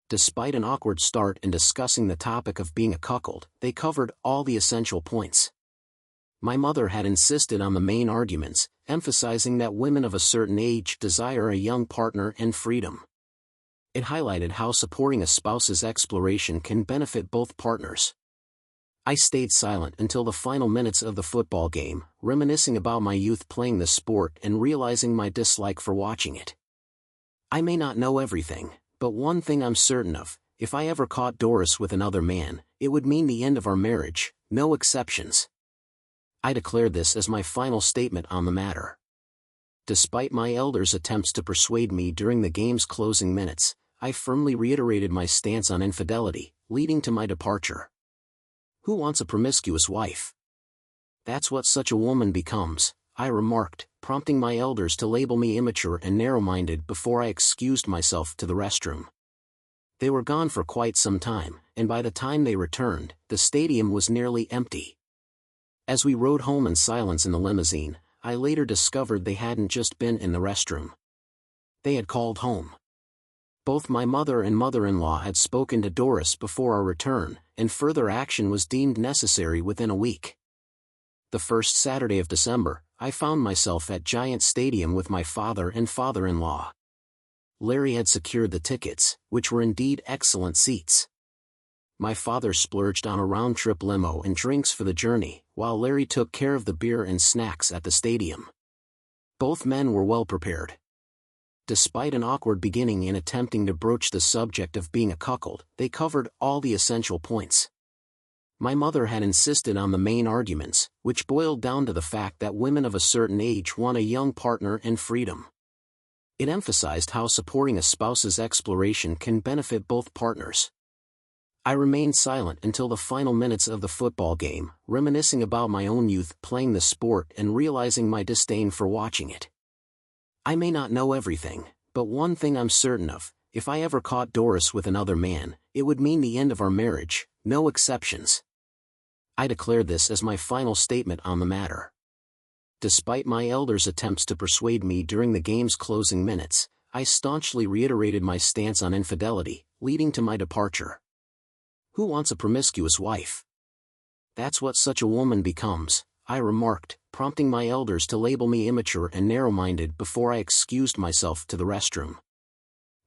Despite an awkward start in discussing the topic of being a cuckold, they covered all the essential points. My mother had insisted on the main arguments, emphasizing that women of a certain age desire a young partner and freedom. It highlighted how supporting a spouse's exploration can benefit both partners. I stayed silent until the final minutes of the football game, reminiscing about my youth playing the sport and realizing my dislike for watching it. I may not know everything, but one thing I'm certain of, if I ever caught Doris with another man, it would mean the end of our marriage, no exceptions. I declared this as my final statement on the matter. Despite my elders' attempts to persuade me during the game's closing minutes, I firmly reiterated my stance on infidelity, leading to my departure. Who wants a promiscuous wife? That's what such a woman becomes, I remarked, prompting my elders to label me immature and narrow-minded before I excused myself to the restroom. They were gone for quite some time, and by the time they returned, the stadium was nearly empty. As we rode home in silence in the limousine, I later discovered they hadn't just been in the restroom. They had called home. Both my mother and mother-in-law had spoken to Doris before our return, and further action was deemed necessary within a week. The first Saturday of December, I found myself at Giant Stadium with my father and father-in-law. Larry had secured the tickets, which were indeed excellent seats. My father splurged on a round-trip limo and drinks for the journey, while Larry took care of the beer and snacks at the stadium. Both men were well prepared. Despite an awkward beginning in attempting to broach the subject of being a cuckold, they covered all the essential points. My mother had insisted on the main arguments, which boiled down to the fact that women of a certain age want a young partner and freedom. It emphasized how supporting a spouse's exploration can benefit both partners. I remained silent until the final minutes of the football game, reminiscing about my own youth playing the sport and realizing my disdain for watching it. I may not know everything, but one thing I'm certain of: if I ever caught Doris with another man, it would mean the end of our marriage, no exceptions. I declared this as my final statement on the matter. Despite my elders' attempts to persuade me during the game's closing minutes, I staunchly reiterated my stance on infidelity, leading to my departure. Who wants a promiscuous wife? That's what such a woman becomes, I remarked, prompting my elders to label me immature and narrow-minded before I excused myself to the restroom.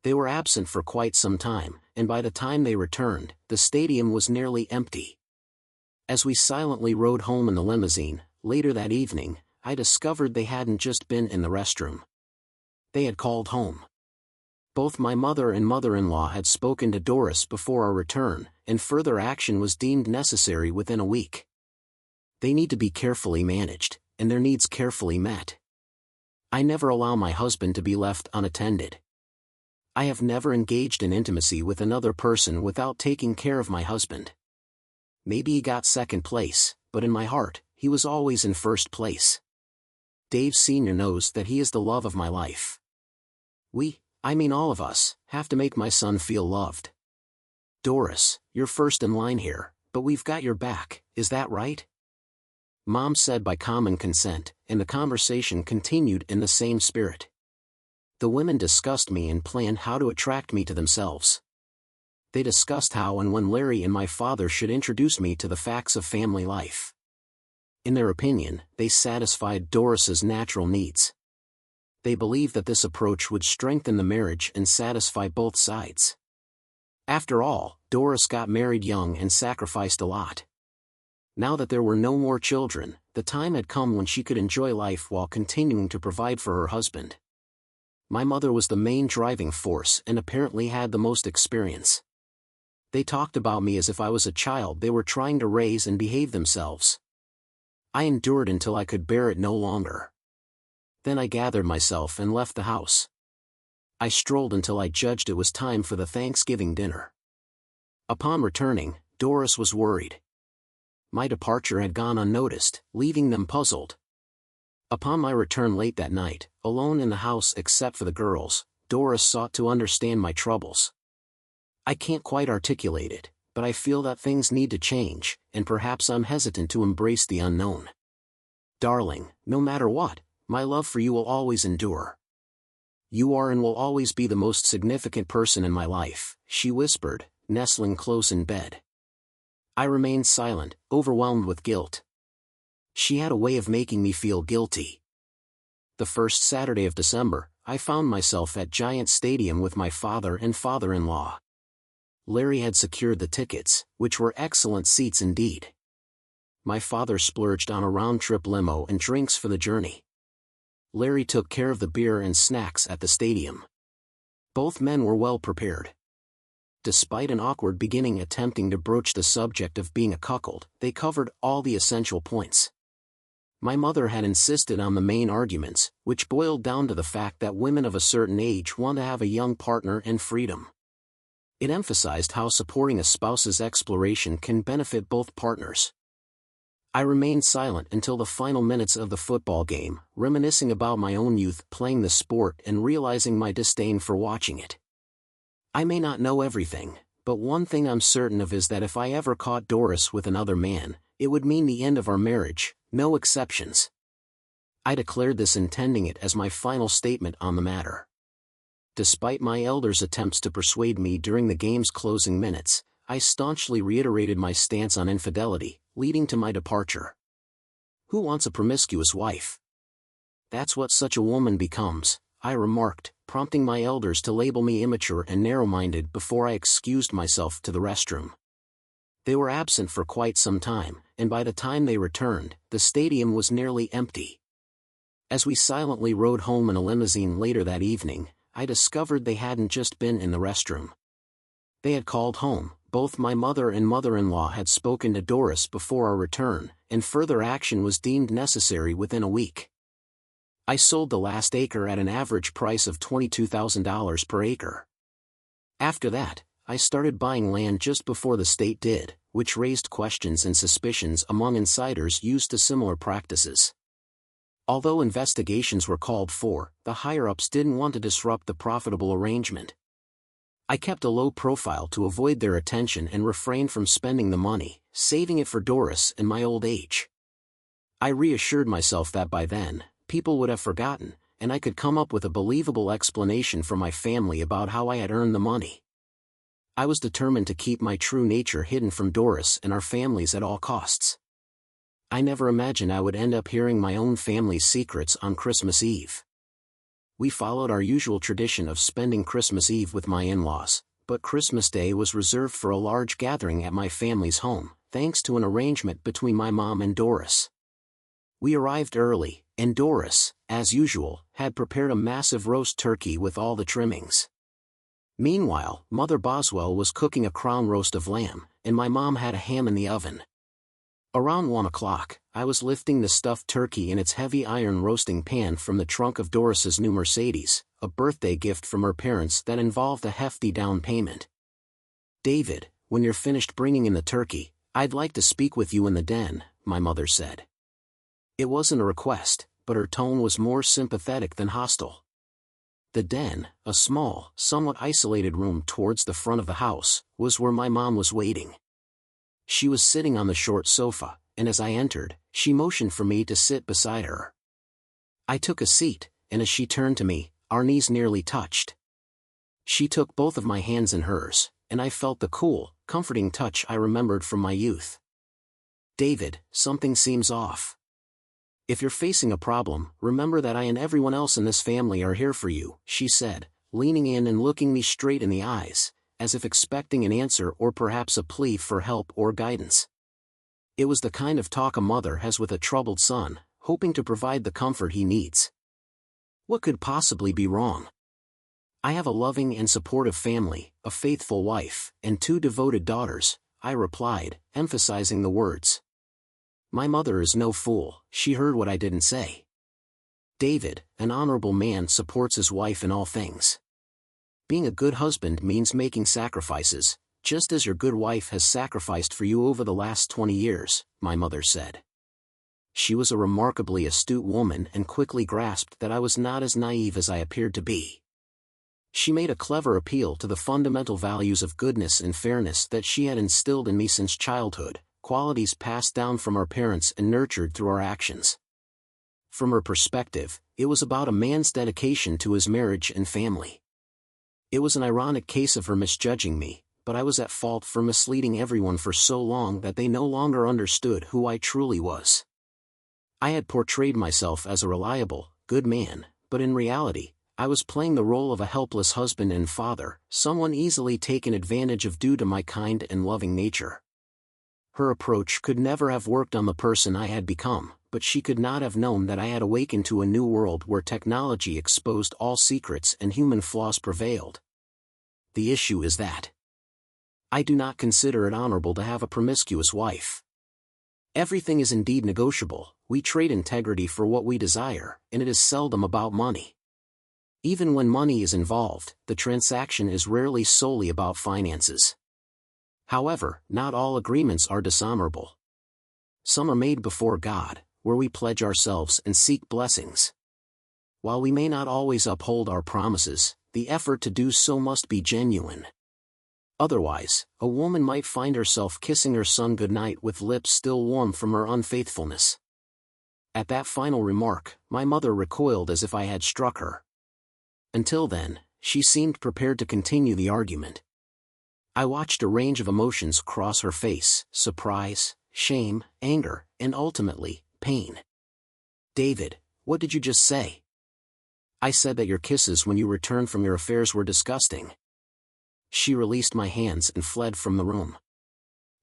They were absent for quite some time, and by the time they returned, the stadium was nearly empty. As we silently rode home in the limousine, later that evening, I discovered they hadn't just been in the restroom. They had called home. Both my mother and mother-in-law had spoken to Doris before our return, and further action was deemed necessary within a week. They need to be carefully managed, and their needs carefully met. I never allow my husband to be left unattended. I have never engaged in intimacy with another person without taking care of my husband. Maybe he got second place, but in my heart, he was always in first place. Dave Sr. knows that he is the love of my life. I mean all of us, have to make my son feel loved. Doris, you're first in line here, but we've got your back, is that right? Mom said by common consent, and the conversation continued in the same spirit. The women discussed me and planned how to attract me to themselves. They discussed how and when Larry and my father should introduce me to the facts of family life. In their opinion, they satisfied Doris's natural needs. They believed that this approach would strengthen the marriage and satisfy both sides. After all, Doris got married young and sacrificed a lot. Now that there were no more children, the time had come when she could enjoy life while continuing to provide for her husband. My mother was the main driving force and apparently had the most experience. They talked about me as if I was a child they were trying to raise and behave themselves. I endured until I could bear it no longer. Then I gathered myself and left the house. I strolled until I judged it was time for the Thanksgiving dinner. Upon returning, Doris was worried. My departure had gone unnoticed, leaving them puzzled. Upon my return late that night, alone in the house except for the girls, Doris sought to understand my troubles. I can't quite articulate it, but I feel that things need to change, and perhaps I'm hesitant to embrace the unknown. Darling, no matter what, my love for you will always endure. You are and will always be the most significant person in my life, she whispered, nestling close in bed. I remained silent, overwhelmed with guilt. She had a way of making me feel guilty. The first Saturday of December, I found myself at Giant Stadium with my father and father-in-law. Larry had secured the tickets, which were excellent seats indeed. My father splurged on a round-trip limo and drinks for the journey. Larry took care of the beer and snacks at the stadium. Both men were well prepared. Despite an awkward beginning attempting to broach the subject of being a cuckold, they covered all the essential points. My mother had insisted on the main arguments, which boiled down to the fact that women of a certain age want to have a young partner and freedom. It emphasized how supporting a spouse's exploration can benefit both partners. I remained silent until the final minutes of the football game, reminiscing about my own youth playing the sport and realizing my disdain for watching it. I may not know everything, but one thing I'm certain of is that if I ever caught Doris with another man, it would mean the end of our marriage, no exceptions. I declared this intending it as my final statement on the matter. Despite my elders' attempts to persuade me during the game's closing minutes, I staunchly reiterated my stance on infidelity, leading to my departure. Who wants a promiscuous wife? That's what such a woman becomes, I remarked, prompting my elders to label me immature and narrow-minded before I excused myself to the restroom. They were absent for quite some time, and by the time they returned, the stadium was nearly empty. As we silently rode home in a limousine later that evening, I discovered they hadn't just been in the restroom. They had called home, both both my mother and mother-in-law had spoken to Doris before our return, and further action was deemed necessary within a week. I sold the last acre at an average price of $22,000 per acre. After that, I started buying land just before the state did, which raised questions and suspicions among insiders used to similar practices. Although investigations were called for, the higher-ups didn't want to disrupt the profitable arrangement. I kept a low profile to avoid their attention and refrained from spending the money, saving it for Doris and my old age. I reassured myself that by then, people would have forgotten, and I could come up with a believable explanation for my family about how I had earned the money. I was determined to keep my true nature hidden from Doris and our families at all costs. I never imagined I would end up hearing my own family's secrets on Christmas Eve. We followed our usual tradition of spending Christmas Eve with my in-laws, but Christmas Day was reserved for a large gathering at my family's home, thanks to an arrangement between my mom and Doris. We arrived early, and Doris, as usual, had prepared a massive roast turkey with all the trimmings. Meanwhile, Mother Boswell was cooking a crown roast of lamb, and my mom had a ham in the oven. Around 1 o'clock, I was lifting the stuffed turkey in its heavy iron roasting pan from the trunk of Doris's new Mercedes, a birthday gift from her parents that involved a hefty down payment. "David, when you're finished bringing in the turkey, I'd like to speak with you in the den," my mother said. It wasn't a request, but her tone was more sympathetic than hostile. The den, a small, somewhat isolated room towards the front of the house, was where my mom was waiting. She was sitting on the short sofa, and as I entered, she motioned for me to sit beside her. I took a seat, and as she turned to me, our knees nearly touched. She took both of my hands in hers, and I felt the cool, comforting touch I remembered from my youth. "David, something seems off. If you're facing a problem, remember that I and everyone else in this family are here for you," she said, leaning in and looking me straight in the eyes, as if expecting an answer or perhaps a plea for help or guidance. It was the kind of talk a mother has with a troubled son, hoping to provide the comfort he needs. What could possibly be wrong? "I have a loving and supportive family, a faithful wife, and 2 devoted daughters," I replied, emphasizing the words. My mother is no fool, she heard what I didn't say. "David, an honorable man supports his wife in all things. Being a good husband means making sacrifices, just as your good wife has sacrificed for you over the last 20 years, my mother said. She was a remarkably astute woman and quickly grasped that I was not as naive as I appeared to be. She made a clever appeal to the fundamental values of goodness and fairness that she had instilled in me since childhood, qualities passed down from our parents and nurtured through our actions. From her perspective, it was about a man's dedication to his marriage and family. It was an ironic case of her misjudging me, but I was at fault for misleading everyone for so long that they no longer understood who I truly was. I had portrayed myself as a reliable, good man, but in reality, I was playing the role of a helpless husband and father, someone easily taken advantage of due to my kind and loving nature. Her approach could never have worked on the person I had become, but she could not have known that I had awakened to a new world where technology exposed all secrets and human flaws prevailed. The issue is that I do not consider it honorable to have a promiscuous wife. Everything is indeed negotiable, we trade integrity for what we desire, and it is seldom about money. Even when money is involved, the transaction is rarely solely about finances. However, not all agreements are dishonorable. Some are made before God, where we pledge ourselves and seek blessings. While we may not always uphold our promises, the effort to do so must be genuine. Otherwise, a woman might find herself kissing her son goodnight with lips still warm from her unfaithfulness. At that final remark, my mother recoiled as if I had struck her. Until then, she seemed prepared to continue the argument. I watched a range of emotions cross her face: surprise, shame, anger, and ultimately, pain. "David, what did you just say?" "I said that your kisses when you returned from your affairs were disgusting." She released my hands and fled from the room.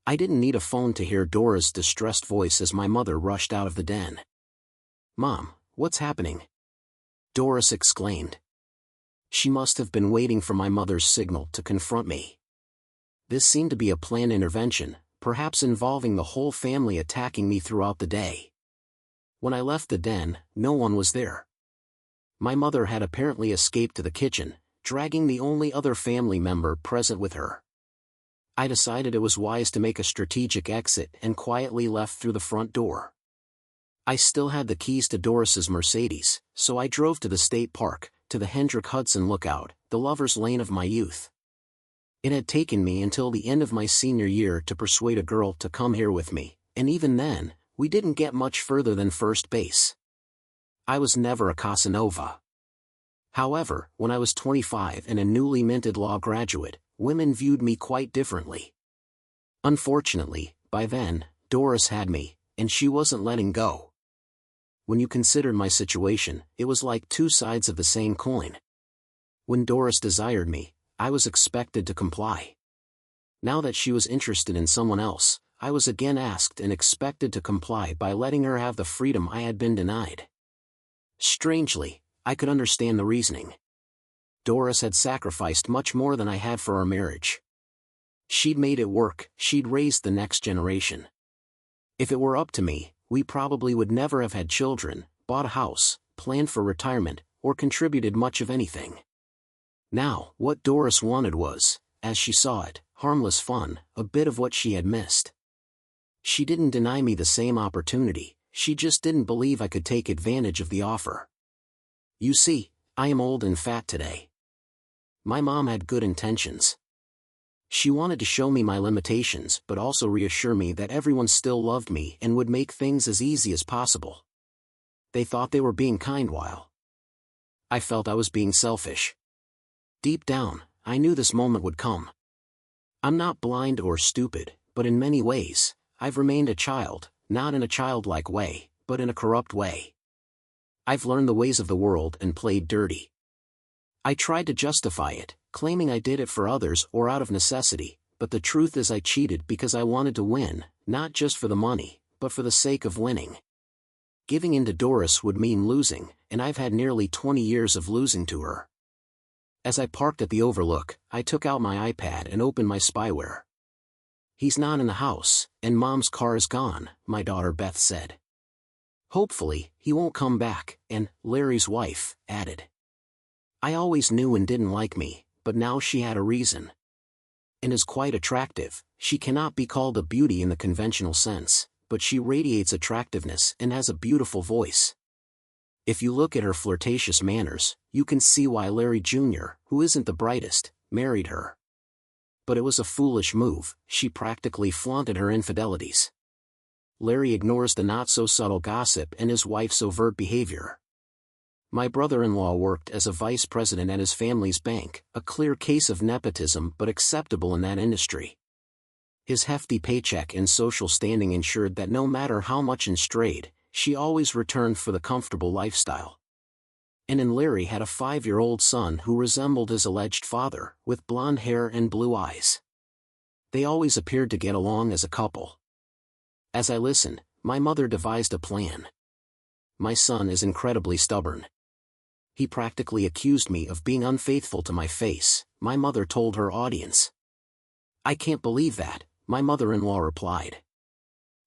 I didn't need a phone to hear Dora's distressed voice as my mother rushed out of the den. "Mom, what's happening?" Doris exclaimed. She must have been waiting for my mother's signal to confront me. This seemed to be a planned intervention, perhaps involving the whole family attacking me throughout the day. When I left the den, no one was there. My mother had apparently escaped to the kitchen, dragging the only other family member present with her. I decided it was wise to make a strategic exit and quietly left through the front door. I still had the keys to Doris's Mercedes, so I drove to the state park, to the Hendrick Hudson Lookout, the lover's lane of my youth. It had taken me until the end of my senior year to persuade a girl to come here with me, and even then, we didn't get much further than first base. I was never a Casanova. However, when I was 25 and a newly minted law graduate, women viewed me quite differently. Unfortunately, by then, Doris had me, and she wasn't letting go. When you considered my situation, it was like two sides of the same coin. When Doris desired me, I was expected to comply. Now that she was interested in someone else, I was again asked and expected to comply by letting her have the freedom I had been denied. Strangely, I could understand the reasoning. Doris had sacrificed much more than I had for our marriage. She'd made it work, she'd raised the next generation. If it were up to me, we probably would never have had children, bought a house, planned for retirement, or contributed much of anything. Now, what Doris wanted was, as she saw it, harmless fun, a bit of what she had missed. She didn't deny me the same opportunity, she just didn't believe I could take advantage of the offer. You see, I am old and fat today. My mom had good intentions. She wanted to show me my limitations but also reassure me that everyone still loved me and would make things as easy as possible. They thought they were being kind while I felt I was being selfish. Deep down, I knew this moment would come. I'm not blind or stupid, but in many ways, I've remained a child, not in a childlike way, but in a corrupt way. I've learned the ways of the world and played dirty. I tried to justify it, claiming I did it for others or out of necessity, but the truth is I cheated because I wanted to win, not just for the money, but for the sake of winning. Giving in to Doris would mean losing, and I've had nearly 20 years of losing to her. As I parked at the Overlook, I took out my iPad and opened my spyware. He's not in the house, and Mom's car is gone, my daughter Beth said. Hopefully, he won't come back, and Larry's wife added. I always knew and didn't like me, but now she had a reason. And is quite attractive. She cannot be called a beauty in the conventional sense, but she radiates attractiveness and has a beautiful voice. If you look at her flirtatious manners, you can see why Larry Jr., who isn't the brightest, married her. But it was a foolish move, she practically flaunted her infidelities. Larry ignores the not-so-subtle gossip and his wife's overt behavior. My brother-in-law worked as a vice president at his family's bank, a clear case of nepotism but acceptable in that industry. His hefty paycheck and social standing ensured that no matter how much in strayed, she always returned for the comfortable lifestyle. And Larry had a 5-year-old son who resembled his alleged father, with blonde hair and blue eyes. They always appeared to get along as a couple. As I listened, my mother devised a plan. My son is incredibly stubborn. He practically accused me of being unfaithful to my face, my mother told her audience. I can't believe that, my mother-in-law replied.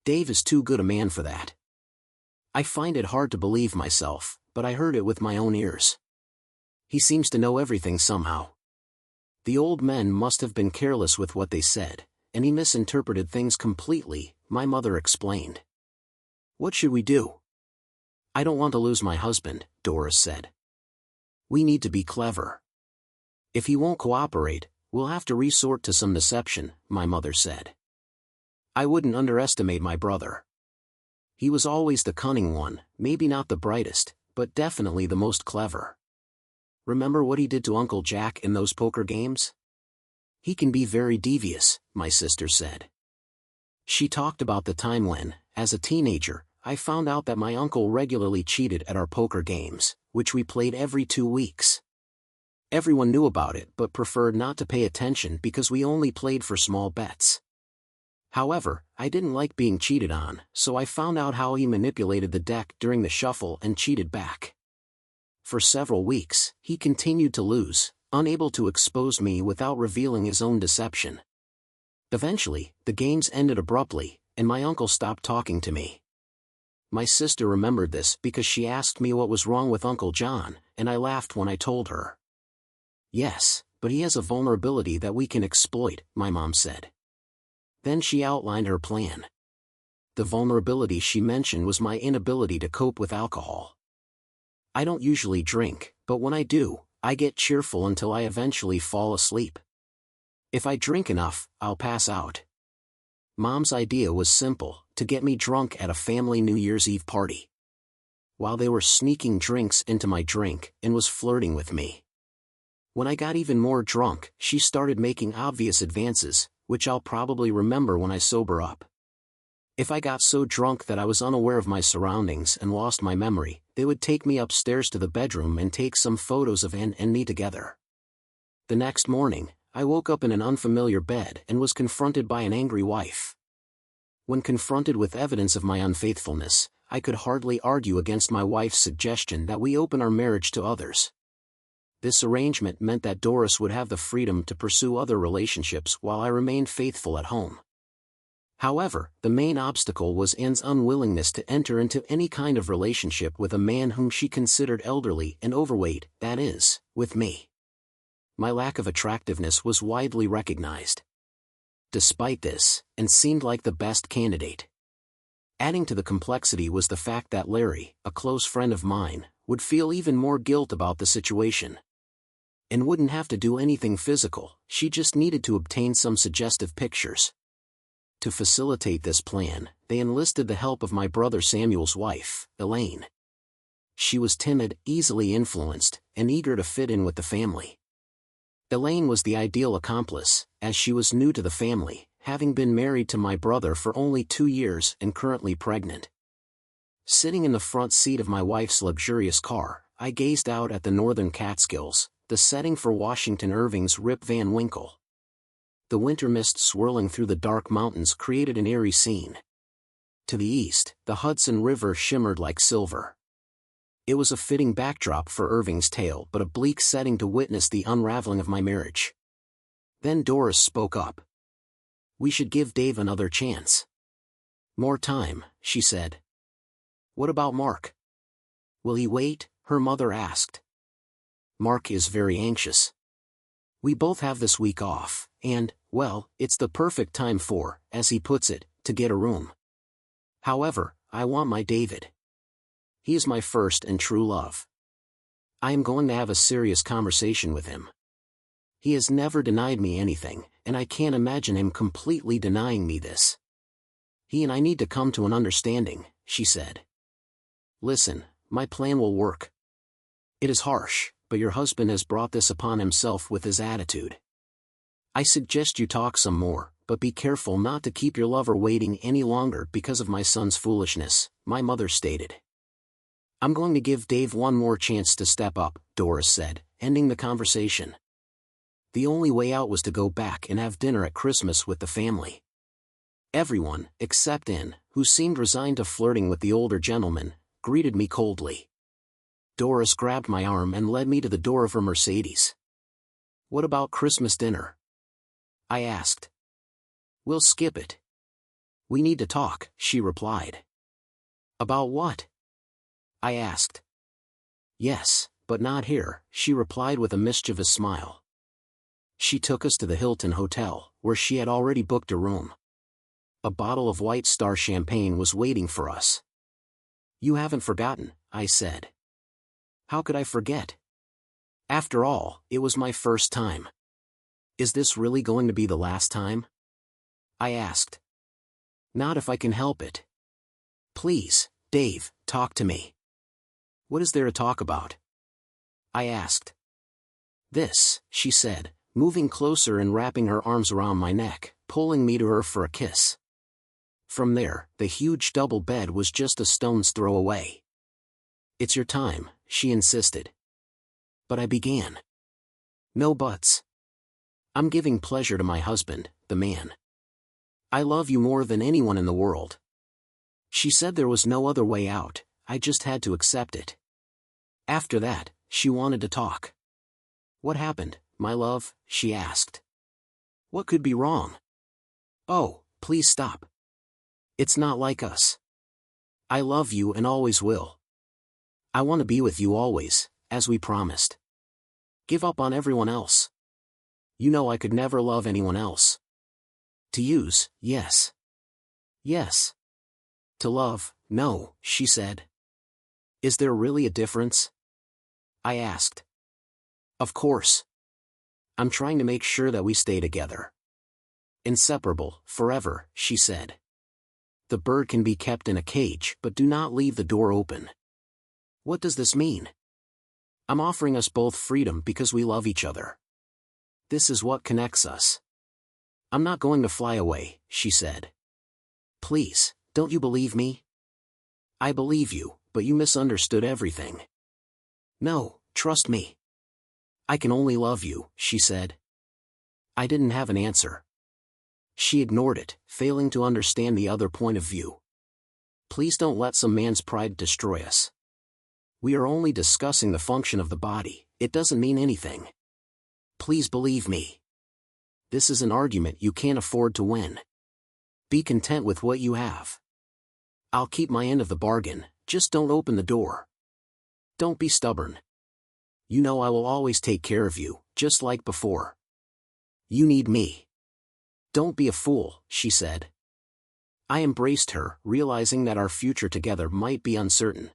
Dave is too good a man for that. I find it hard to believe myself, but I heard it with my own ears. He seems to know everything somehow. The old men must have been careless with what they said, and he misinterpreted things completely, my mother explained. What should we do? I don't want to lose my husband, Doris said. We need to be clever. If he won't cooperate, we'll have to resort to some deception, my mother said. I wouldn't underestimate my brother. He was always the cunning one, maybe not the brightest, but definitely the most clever. Remember what he did to Uncle Jack in those poker games? He can be very devious, my sister said. She talked about the time when, as a teenager, I found out that my uncle regularly cheated at our poker games, which we played every 2 weeks. Everyone knew about it but preferred not to pay attention because we only played for small bets. However, I didn't like being cheated on, so I found out how he manipulated the deck during the shuffle and cheated back. For several weeks, he continued to lose, unable to expose me without revealing his own deception. Eventually, the games ended abruptly, and my uncle stopped talking to me. My sister remembered this because she asked me what was wrong with Uncle John, and I laughed when I told her. Yes, but he has a vulnerability that we can exploit, my mom said. Then she outlined her plan. The vulnerability she mentioned was my inability to cope with alcohol. I don't usually drink, but when I do, I get cheerful until I eventually fall asleep. If I drink enough, I'll pass out. Mom's idea was simple, to get me drunk at a family New Year's Eve party. While they were sneaking drinks into my drink and was flirting with me. When I got even more drunk, she started making obvious advances, which I'll probably remember when I sober up. If I got so drunk that I was unaware of my surroundings and lost my memory, they would take me upstairs to the bedroom and take some photos of Anne and me together. The next morning, I woke up in an unfamiliar bed and was confronted by an angry wife. When confronted with evidence of my unfaithfulness, I could hardly argue against my wife's suggestion that we open our marriage to others. This arrangement meant that Doris would have the freedom to pursue other relationships while I remained faithful at home. However, the main obstacle was Anne's unwillingness to enter into any kind of relationship with a man whom she considered elderly and overweight, that is, with me. My lack of attractiveness was widely recognized. Despite this, Anne seemed like the best candidate. Adding to the complexity was the fact that Larry, a close friend of mine, would feel even more guilt about the situation. Anne wouldn't have to do anything physical, she just needed to obtain some suggestive pictures. To facilitate this plan, they enlisted the help of my brother Samuel's wife, Elaine. She was timid, easily influenced, and eager to fit in with the family. Elaine was the ideal accomplice, as she was new to the family, having been married to my brother for only 2 years and currently pregnant. Sitting in the front seat of my wife's luxurious car, I gazed out at the northern Catskills, the setting for Washington Irving's Rip Van Winkle. The winter mist swirling through the dark mountains created an eerie scene. To the east, the Hudson River shimmered like silver. It was a fitting backdrop for Irving's tale but a bleak setting to witness the unraveling of my marriage. Then Doris spoke up. "We should give Dave another chance." "More time," she said. "What about Mark? Will he wait?" her mother asked. "Mark is very anxious. We both have this week off, and, well, it's the perfect time for, as he puts it, to get a room. However, I want my David. He is my first and true love. I am going to have a serious conversation with him. He has never denied me anything, and I can't imagine him completely denying me this. He and I need to come to an understanding," she said. "Listen, my plan will work. It is harsh, but your husband has brought this upon himself with his attitude. I suggest you talk some more, but be careful not to keep your lover waiting any longer because of my son's foolishness," my mother stated. "I'm going to give Dave one more chance to step up," Doris said, ending the conversation. The only way out was to go back and have dinner at Christmas with the family. Everyone, except Anne, who seemed resigned to flirting with the older gentleman, greeted me coldly. Doris grabbed my arm and led me to the door of her Mercedes. "What about Christmas dinner?" I asked. "We'll skip it. We need to talk," she replied. "About what?" I asked. "Yes, but not here," she replied with a mischievous smile. She took us to the Hilton Hotel, where she had already booked a room. A bottle of White Star champagne was waiting for us. "You haven't forgotten," I said. "How could I forget? After all, it was my first time. Is this really going to be the last time?" I asked. "Not if I can help it. Please, Dave, talk to me." "What is there to talk about?" I asked. "This," she said, moving closer and wrapping her arms around my neck, pulling me to her for a kiss. From there, the huge double bed was just a stone's throw away. "It's your time," she insisted. But I began. "No buts. I'm giving pleasure to my husband, the man. I love you more than anyone in the world." She said there was no other way out, I just had to accept it. After that, she wanted to talk. "What happened, my love?" she asked. "What could be wrong?" Oh, please stop. It's not like us. I love you and always will. I want to be with you always, as we promised. Give up on everyone else. You know I could never love anyone else. To use, yes. Yes. To love, no, she said. Is there really a difference? I asked. Of course. I'm trying to make sure that we stay together. Inseparable, forever, she said. The bird can be kept in a cage, but do not leave the door open. What does this mean? I'm offering us both freedom because we love each other. This is what connects us. I'm not going to fly away, she said. Please, don't you believe me? I believe you, but you misunderstood everything. No, trust me. I can only love you, she said. I didn't have an answer. She ignored it, failing to understand the other point of view. Please don't let some man's pride destroy us. We are only discussing the function of the body, it doesn't mean anything. Please believe me. This is an argument you can't afford to win. Be content with what you have. I'll keep my end of the bargain, just don't open the door. Don't be stubborn. You know I will always take care of you, just like before. You need me. Don't be a fool, she said. I embraced her, realizing that our future together might be uncertain.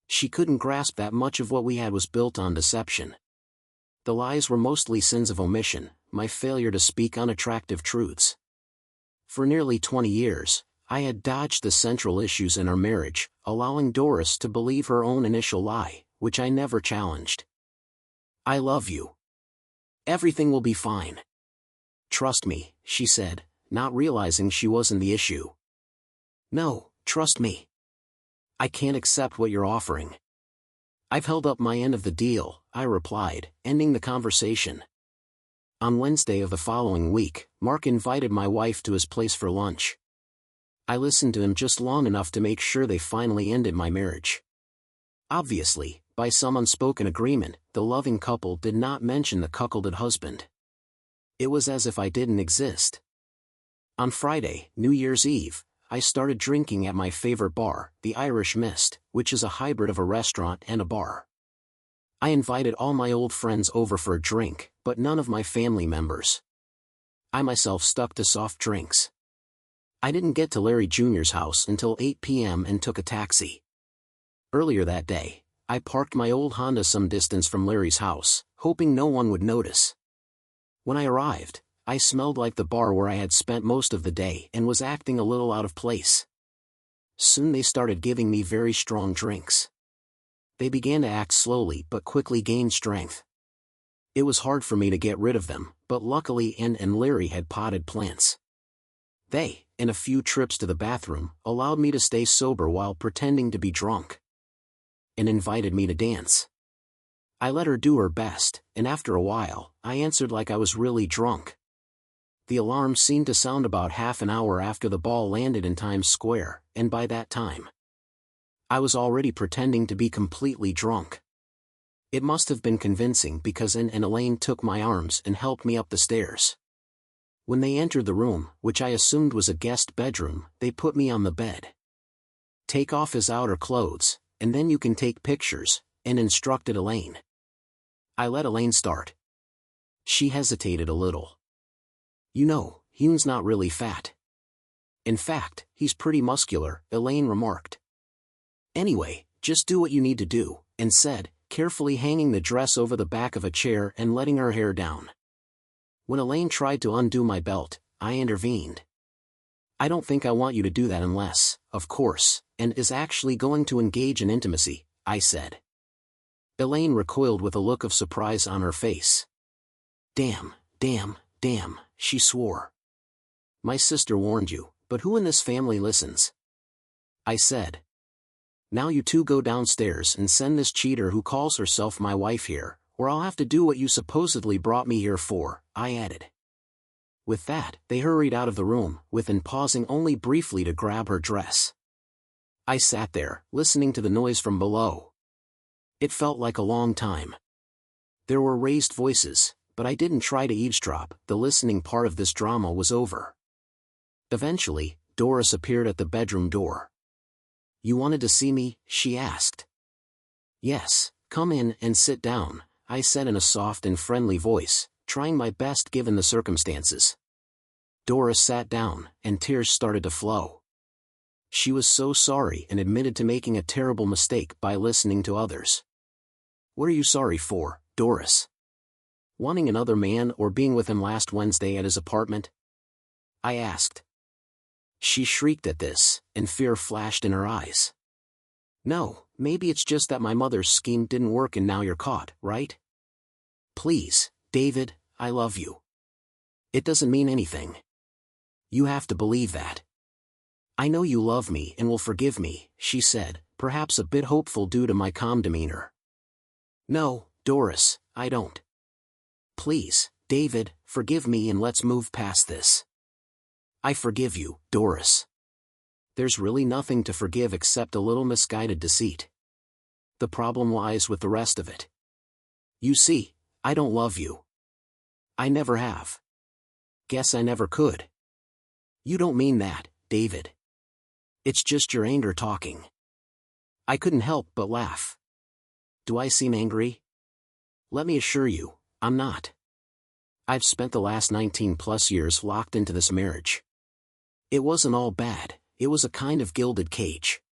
She couldn't grasp that much of what we had was built on deception. The lies were mostly sins of omission, my failure to speak unattractive truths. For nearly 20 years, I had dodged the central issues in our marriage, allowing Doris to believe her own initial lie, which I never challenged. I love you. Everything will be fine. Trust me, she said, not realizing she wasn't the issue. No, trust me. I can't accept what you're offering. I've held up my end of the deal, I replied, ending the conversation. On Wednesday of the following week, Mark invited my wife to his place for lunch. I listened to him just long enough to make sure they finally ended my marriage. Obviously, by some unspoken agreement, the loving couple did not mention the cuckolded husband. It was as if I didn't exist. On Friday, New Year's Eve, I started drinking at my favorite bar, the Irish Mist, which is a hybrid of a restaurant and a bar. I invited all my old friends over for a drink, but none of my family members. I myself stuck to soft drinks. I didn't get to Larry Jr.'s house until 8 p.m. and took a taxi. Earlier that day, I parked my old Honda some distance from Larry's house, hoping no one would notice. When I arrived, I smelled like the bar where I had spent most of the day and was acting a little out of place. Soon they started giving me very strong drinks. They began to act slowly but quickly gained strength. It was hard for me to get rid of them, but luckily Ann and Larry had potted plants. They, in a few trips to the bathroom, allowed me to stay sober while pretending to be drunk. And invited me to dance. I let her do her best, and after a while, I answered like I was really drunk. The alarm seemed to sound about half an hour after the ball landed in Times Square, and by that time, I was already pretending to be completely drunk. It must have been convincing because Ann and Elaine took my arms and helped me up the stairs. When they entered the room, which I assumed was a guest bedroom, they put me on the bed. Take off his outer clothes, and then you can take pictures, Ann instructed Elaine. I let Elaine start. She hesitated a little. You know, Hugh's not really fat. In fact, he's pretty muscular, Elaine remarked. Anyway, just do what you need to do, Ann said, carefully hanging the dress over the back of a chair and letting her hair down. When Elaine tried to undo my belt, I intervened. I don't think I want you to do that unless, of course, Ann is actually going to engage in intimacy, I said. Elaine recoiled with a look of surprise on her face. Damn, she swore. My sister warned you, but who in this family listens? I said. Now you two go downstairs and send this cheater who calls herself my wife here, or I'll have to do what you supposedly brought me here for, I added. With that, they hurried out of the room, with Ann pausing only briefly to grab her dress. I sat there, listening to the noise from below. It felt like a long time. There were raised voices, but I didn't try to eavesdrop, the listening part of this drama was over. Eventually, Doris appeared at the bedroom door. "You wanted to see me?" she asked. "Yes, come in and sit down," I said in a soft and friendly voice, trying my best given the circumstances. Doris sat down, and tears started to flow. She was so sorry and admitted to making a terrible mistake by listening to others. "What are you sorry for, Doris? Wanting another man or being with him last Wednesday at his apartment?" I asked. She shrieked at this, and fear flashed in her eyes. "No, maybe it's just that my mother's scheme didn't work and now you're caught, right? Please, David, I love you. It doesn't mean anything. You have to believe that. I know you love me and will forgive me," she said, perhaps a bit hopeful due to my calm demeanor. "No, Doris, I don't. Please, David, forgive me and let's move past this." "I forgive you, Doris. There's really nothing to forgive except a little misguided deceit. The problem lies with the rest of it. You see, I don't love you. I never have. Guess I never could." "You don't mean that, David. It's just your anger talking." I couldn't help but laugh. "Do I seem angry? Let me assure you, I'm not. I've spent the last 19+ years locked into this marriage. It wasn't all bad, it was a kind of gilded cage.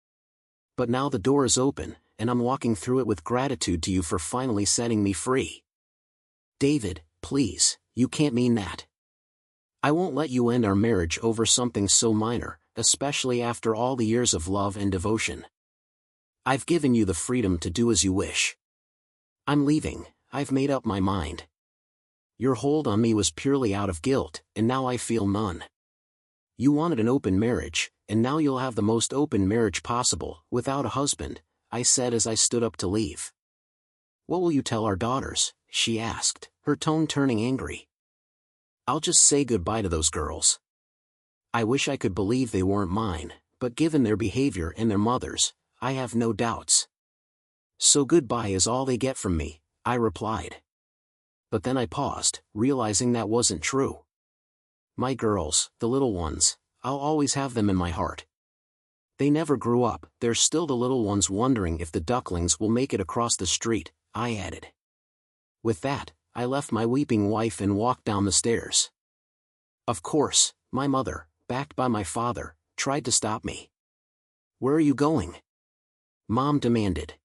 But now the door is open, and I'm walking through it with gratitude to you for finally setting me free. David, please, you can't mean that. I won't let you end our marriage over something so minor, especially after all the years of love and devotion. I've given you the freedom to do as you wish. I'm leaving, I've made up my mind. Your hold on me was purely out of guilt, and now I feel none. You wanted an open marriage, and now you'll have the most open marriage possible, without a husband," I said as I stood up to leave. "What will you tell our daughters?" she asked, her tone turning angry. "I'll just say goodbye to those girls. I wish I could believe they weren't mine, but given their behavior and their mother's, I have no doubts. So goodbye is all they get from me," I replied. But then I paused, realizing that wasn't true. My girls, the little ones, I'll always have them in my heart. They never grew up, they're still the little ones wondering if the ducklings will make it across the street, I added. With that, I left my weeping wife and walked down the stairs. Of course, my mother, backed by my father, tried to stop me. "Where are you going?" Mom demanded.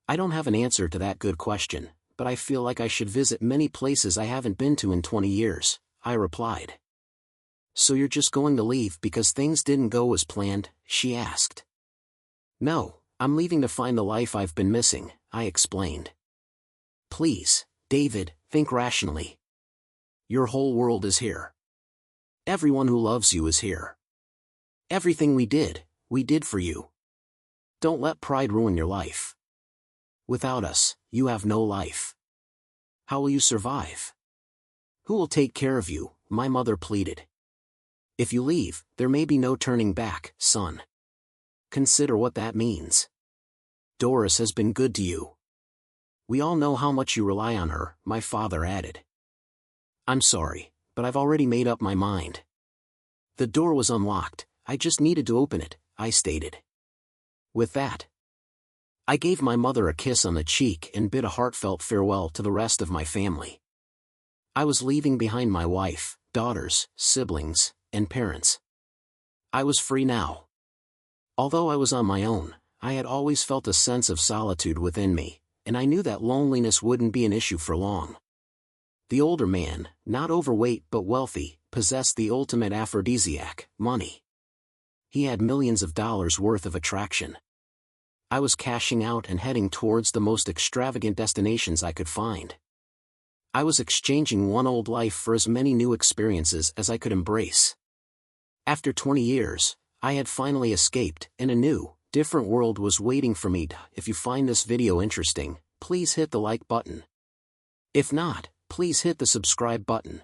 I don't have an answer to that good question, but I feel like I should visit many places I haven't been to in 20 years, I replied. "So you're just going to leave because things didn't go as planned?" she asked. "No, I'm leaving to find the life I've been missing," I explained. "Please, David, think rationally. Your whole world is here. Everyone who loves you is here. Everything we did for you. Don't let pride ruin your life. Without us, you have no life. How will you survive? Who will take care of you?" my mother pleaded. "If you leave, there may be no turning back, son. Consider what that means. Doris has been good to you. We all know how much you rely on her," my father added. "I'm sorry, but I've already made up my mind. The door was unlocked, I just needed to open it," I stated. With that, I gave my mother a kiss on the cheek and bid a heartfelt farewell to the rest of my family. I was leaving behind my wife, daughters, siblings, and parents. I was free now. Although I was on my own, I had always felt a sense of solitude within me, and I knew that loneliness wouldn't be an issue for long. The older man, not overweight but wealthy, possessed the ultimate aphrodisiac, money. He had millions of dollars worth of attraction. I was cashing out and heading towards the most extravagant destinations I could find. I was exchanging one old life for as many new experiences as I could embrace. After 20 years, I had finally escaped, and a new, different world was waiting for me. If you find this video interesting, please hit the like button. If not, please hit the subscribe button.